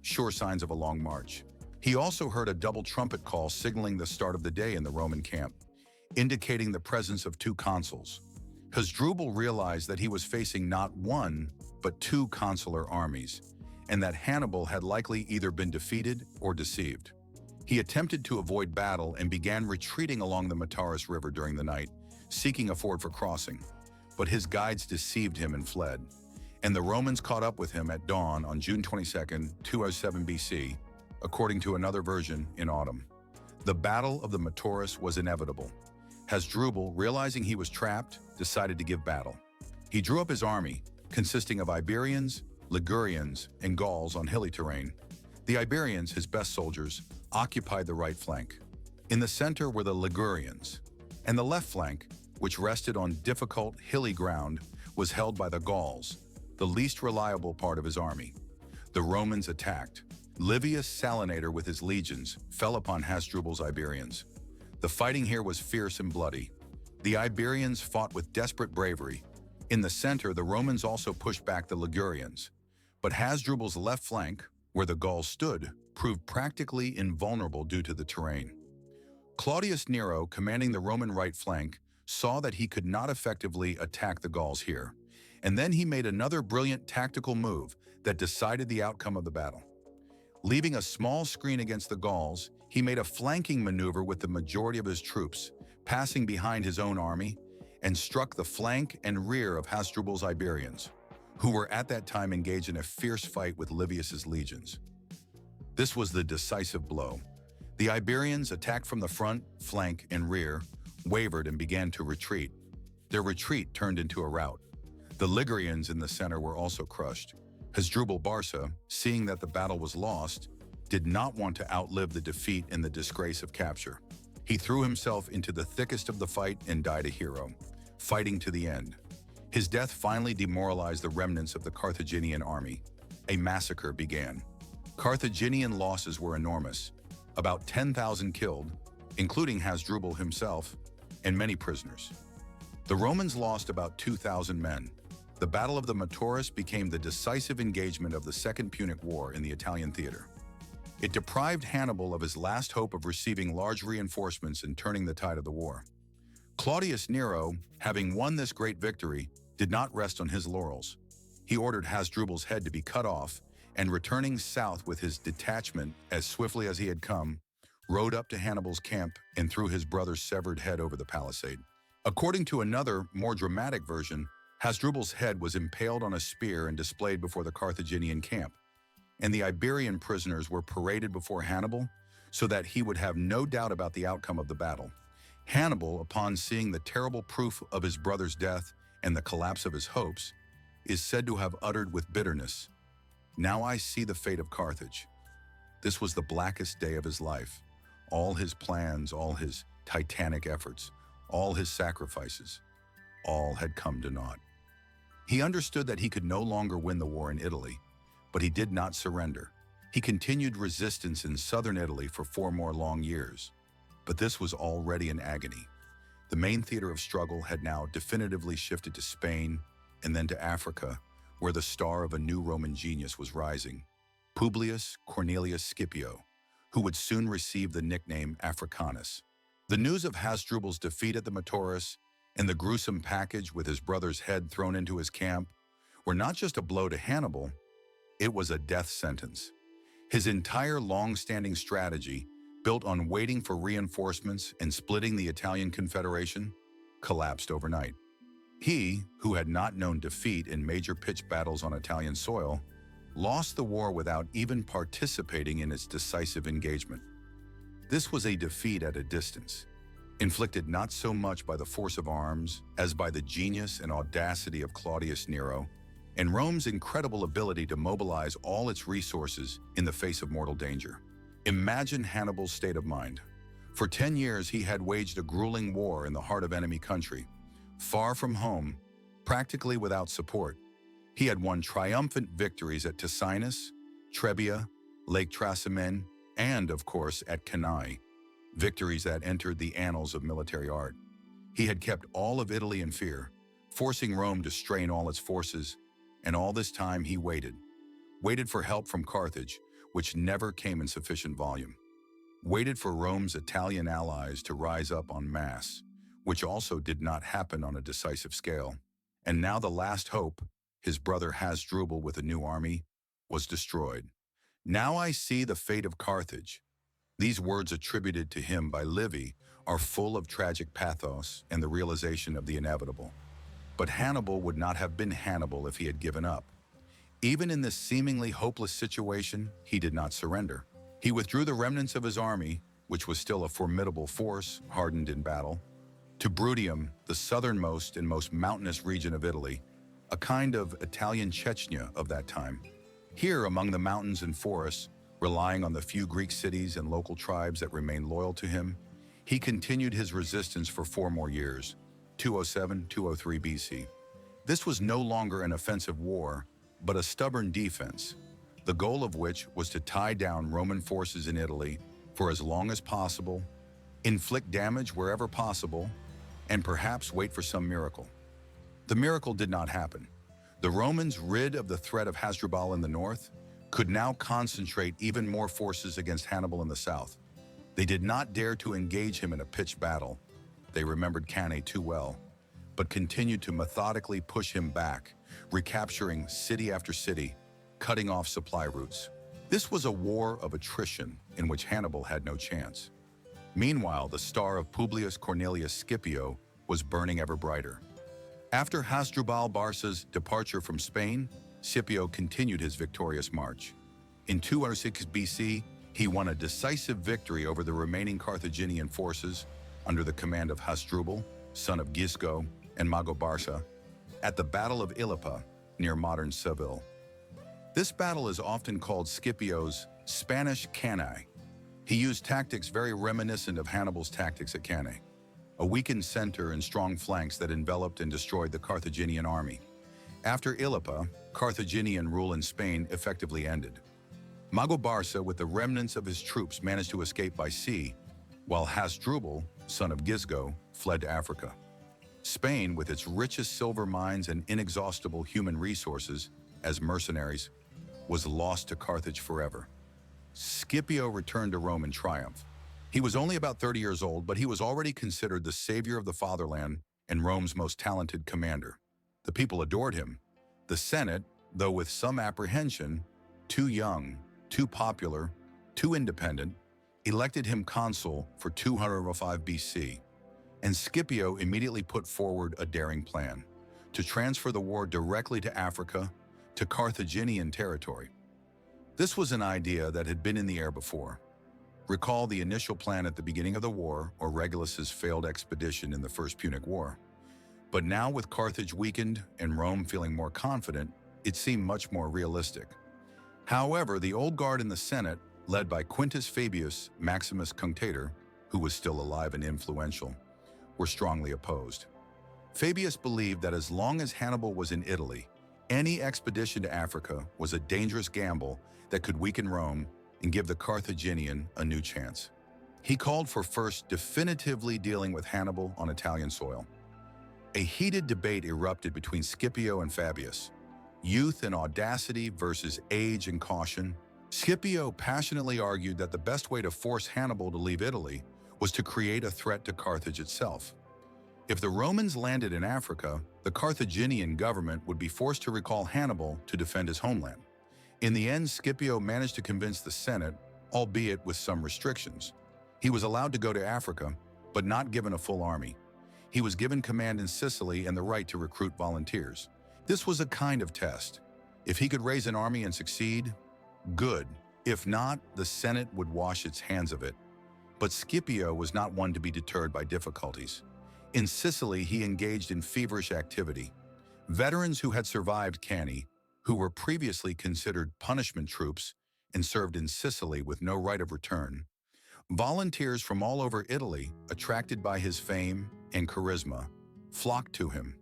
sure signs of a long march. He also heard a double trumpet call signaling the start of the day in the Roman camp, indicating the presence of 2 consuls. Hasdrubal realized that he was facing not one, but 2 consular armies, and that Hannibal had likely either been defeated or deceived. He attempted to avoid battle and began retreating along the Metaurus River during the night, seeking a ford for crossing. But his guides deceived him and fled, and the Romans caught up with him at dawn on June 22, 207 BC, according to another version, in autumn. The Battle of the Metaurus was inevitable. Hasdrubal, realizing he was trapped, decided to give battle. He drew up his army, consisting of Iberians, Ligurians, and Gauls on hilly terrain. The Iberians, his best soldiers, occupied the right flank. In the center were the Ligurians, and the left flank, which rested on difficult, hilly ground, was held by the Gauls, the least reliable part of his army. The Romans attacked. Livius Salinator with his legions fell upon Hasdrubal's Iberians. The fighting here was fierce and bloody. The Iberians fought with desperate bravery. In the center, the Romans also pushed back the Ligurians. But Hasdrubal's left flank, where the Gauls stood, proved practically invulnerable due to the terrain. Claudius Nero, commanding the Roman right flank, saw that he could not effectively attack the Gauls here, and then he made another brilliant tactical move that decided the outcome of the battle. Leaving a small screen against the Gauls, he made a flanking maneuver with the majority of his troops, passing behind his own army, and struck the flank and rear of Hasdrubal's Iberians, who were at that time engaged in a fierce fight with Livius's legions. This was the decisive blow. The Iberians, attacked from the front, flank, and rear, wavered and began to retreat. Their retreat turned into a rout. The Ligurians in the center were also crushed. Hasdrubal Barca, seeing that the battle was lost, did not want to outlive the defeat and the disgrace of capture. He threw himself into the thickest of the fight and died a hero, fighting to the end. His death finally demoralized the remnants of the Carthaginian army. A massacre began. Carthaginian losses were enormous, about 10,000 killed, including Hasdrubal himself, and many prisoners. The Romans lost about 2,000 men. The Battle of the Metaurus became the decisive engagement of the Second Punic War in the Italian theater. It deprived Hannibal of his last hope of receiving large reinforcements and turning the tide of the war. Claudius Nero, having won this great victory, did not rest on his laurels. He ordered Hasdrubal's head to be cut off, and returning south with his detachment as swiftly as he had come, rode up to Hannibal's camp and threw his brother's severed head over the palisade. According to another, more dramatic version, Hasdrubal's head was impaled on a spear and displayed before the Carthaginian camp, and the Iberian prisoners were paraded before Hannibal so that he would have no doubt about the outcome of the battle. Hannibal, upon seeing the terrible proof of his brother's death and the collapse of his hopes, is said to have uttered with bitterness, "Now I see the fate of Carthage." This was the blackest day of his life. All his plans, all his titanic efforts, all his sacrifices, all had come to naught. He understood that he could no longer win the war in Italy, but he did not surrender. He continued resistance in southern Italy for 4 more long years. But this was already an agony. The main theater of struggle had now definitively shifted to Spain and then to Africa, where the star of a new Roman genius was rising, Publius Cornelius Scipio, who would soon receive the nickname Africanus. The news of Hasdrubal's defeat at the Metaurus and the gruesome package with his brother's head thrown into his camp were not just a blow to Hannibal, it was a death sentence. His entire long-standing strategy, built on waiting for reinforcements and splitting the Italian Confederation, collapsed overnight. He, who had not known defeat in major pitched battles on Italian soil, lost the war without even participating in its decisive engagement. This was a defeat at a distance, inflicted not so much by the force of arms as by the genius and audacity of Claudius Nero and Rome's incredible ability to mobilize all its resources in the face of mortal danger. Imagine Hannibal's state of mind. For 10 years, he had waged a grueling war in the heart of enemy country, far from home, practically without support. He had won triumphant victories at Ticinus, Trebia, Lake Trasimene, and, of course, at Cannae, victories that entered the annals of military art. He had kept all of Italy in fear, forcing Rome to strain all its forces, and all this time he waited for help from Carthage, which never came in sufficient volume. Waited for Rome's Italian allies to rise up en masse, which also did not happen on a decisive scale. And now the last hope, his brother Hasdrubal with a new army, was destroyed. "Now I see the fate of Carthage." These words attributed to him by Livy are full of tragic pathos and the realization of the inevitable. But Hannibal would not have been Hannibal if he had given up. Even in this seemingly hopeless situation, he did not surrender. He withdrew the remnants of his army, which was still a formidable force, hardened in battle, to Bruttium, the southernmost and most mountainous region of Italy, a kind of Italian Chechnya of that time. Here, among the mountains and forests, relying on the few Greek cities and local tribes that remained loyal to him, he continued his resistance for 4 more years, 207–203 BC. This was no longer an offensive war, but a stubborn defense, the goal of which was to tie down Roman forces in Italy for as long as possible, inflict damage wherever possible, and perhaps wait for some miracle. The miracle did not happen. The Romans, rid of the threat of Hasdrubal in the north, could now concentrate even more forces against Hannibal in the south. They did not dare to engage him in a pitched battle. They remembered Cannae too well, but continued to methodically push him back, recapturing city after city, cutting off supply routes. This was a war of attrition in which Hannibal had no chance. Meanwhile, the star of Publius Cornelius Scipio was burning ever brighter. After Hasdrubal Barca's departure from Spain, Scipio continued his victorious march. In 206 BC, he won a decisive victory over the remaining Carthaginian forces under the command of Hasdrubal, son of Gisco, and Mago Barca, at the Battle of Ilipa, near modern Seville. This battle is often called Scipio's Spanish Cannae. He used tactics very reminiscent of Hannibal's tactics at Cannae, a weakened center and strong flanks that enveloped and destroyed the Carthaginian army. After Ilipa, Carthaginian rule in Spain effectively ended. Mago Barca, with the remnants of his troops, managed to escape by sea, while Hasdrubal, son of Gisco, fled to Africa. Spain, with its richest silver mines and inexhaustible human resources as mercenaries, was lost to Carthage forever. Scipio returned to Rome in triumph. He was only about 30 years old, but he was already considered the savior of the fatherland and Rome's most talented commander. The people adored him. The Senate, though with some apprehension, too young, too popular, too independent, elected him consul for 205 BC. And Scipio immediately put forward a daring plan to transfer the war directly to Africa, to Carthaginian territory. This was an idea that had been in the air before. Recall the initial plan at the beginning of the war, or Regulus's failed expedition in the First Punic War. But now, with Carthage weakened and Rome feeling more confident, it seemed much more realistic. However, the old guard in the Senate, led by Quintus Fabius Maximus Cunctator, who was still alive and influential, were strongly opposed. Fabius believed that as long as Hannibal was in Italy, any expedition to Africa was a dangerous gamble that could weaken Rome and give the Carthaginian a new chance. He called for first definitively dealing with Hannibal on Italian soil. A heated debate erupted between Scipio and Fabius. Youth and audacity versus age and caution. Scipio passionately argued that the best way to force Hannibal to leave Italy was to create a threat to Carthage itself. If the Romans landed in Africa, the Carthaginian government would be forced to recall Hannibal to defend his homeland. In the end, Scipio managed to convince the Senate, albeit with some restrictions. He was allowed to go to Africa, but not given a full army. He was given command in Sicily and the right to recruit volunteers. This was a kind of test. If he could raise an army and succeed, good. If not, the Senate would wash its hands of it. But Scipio was not one to be deterred by difficulties. In Sicily, he engaged in feverish activity. Veterans who had survived Cannae, who were previously considered punishment troops and served in Sicily with no right of return, volunteers from all over Italy, attracted by his fame and charisma, flocked to him.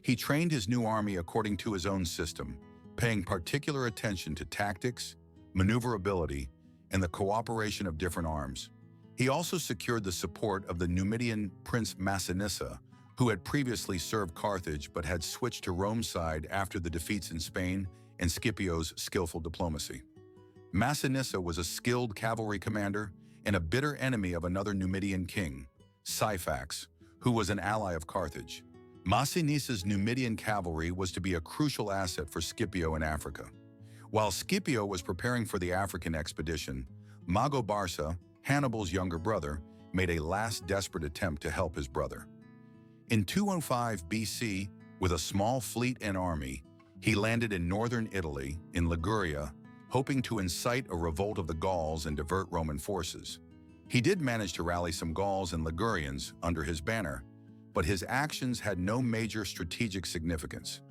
He trained his new army according to his own system, paying particular attention to tactics, maneuverability, and the cooperation of different arms. He also secured the support of the Numidian prince Massinissa, who had previously served Carthage but had switched to Rome's side after the defeats in Spain and Scipio's skillful diplomacy. Massinissa was a skilled cavalry commander and a bitter enemy of another Numidian king, Syphax, who was an ally of Carthage. Massinissa's Numidian cavalry was to be a crucial asset for Scipio in Africa. While Scipio was preparing for the African expedition, Mago Barca, Hannibal's younger brother, made a last desperate attempt to help his brother. In 205 BC, with a small fleet and army, he landed in northern Italy, in Liguria, hoping to incite a revolt of the Gauls and divert Roman forces. He did manage to rally some Gauls and Ligurians under his banner, but his actions had no major strategic significance.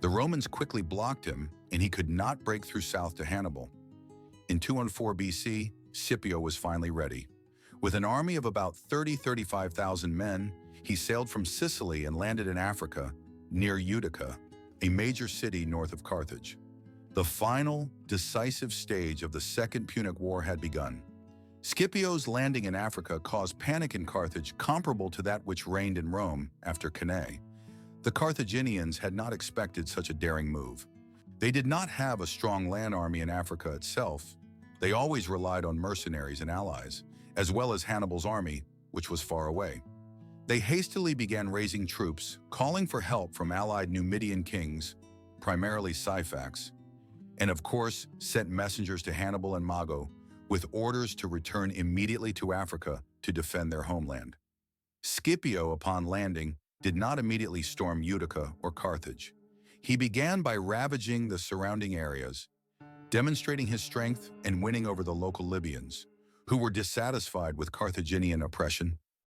The Romans quickly blocked him, and he could not break through south to Hannibal. In 214 BC, Scipio was finally ready. With an army of about 35,000 men, He sailed from Sicily and landed in Africa, near Utica, a major city north of Carthage. The final, decisive stage of the Second Punic War had begun. Scipio's landing in Africa caused panic in Carthage comparable to that which reigned in Rome after Cannae. The Carthaginians had not expected such a daring move. They did not have a strong land army in Africa itself. They always relied on mercenaries and allies, as well as Hannibal's army, which was far away. They hastily began raising troops, calling for help from allied Numidian kings, primarily Syphax, and of course sent messengers to Hannibal and Mago with orders to return immediately to Africa to defend their homeland. Scipio, upon landing, did not immediately storm Utica or Carthage. He began by ravaging the surrounding areas, demonstrating his strength and winning over the local Libyans, who were dissatisfied with Carthaginian oppression.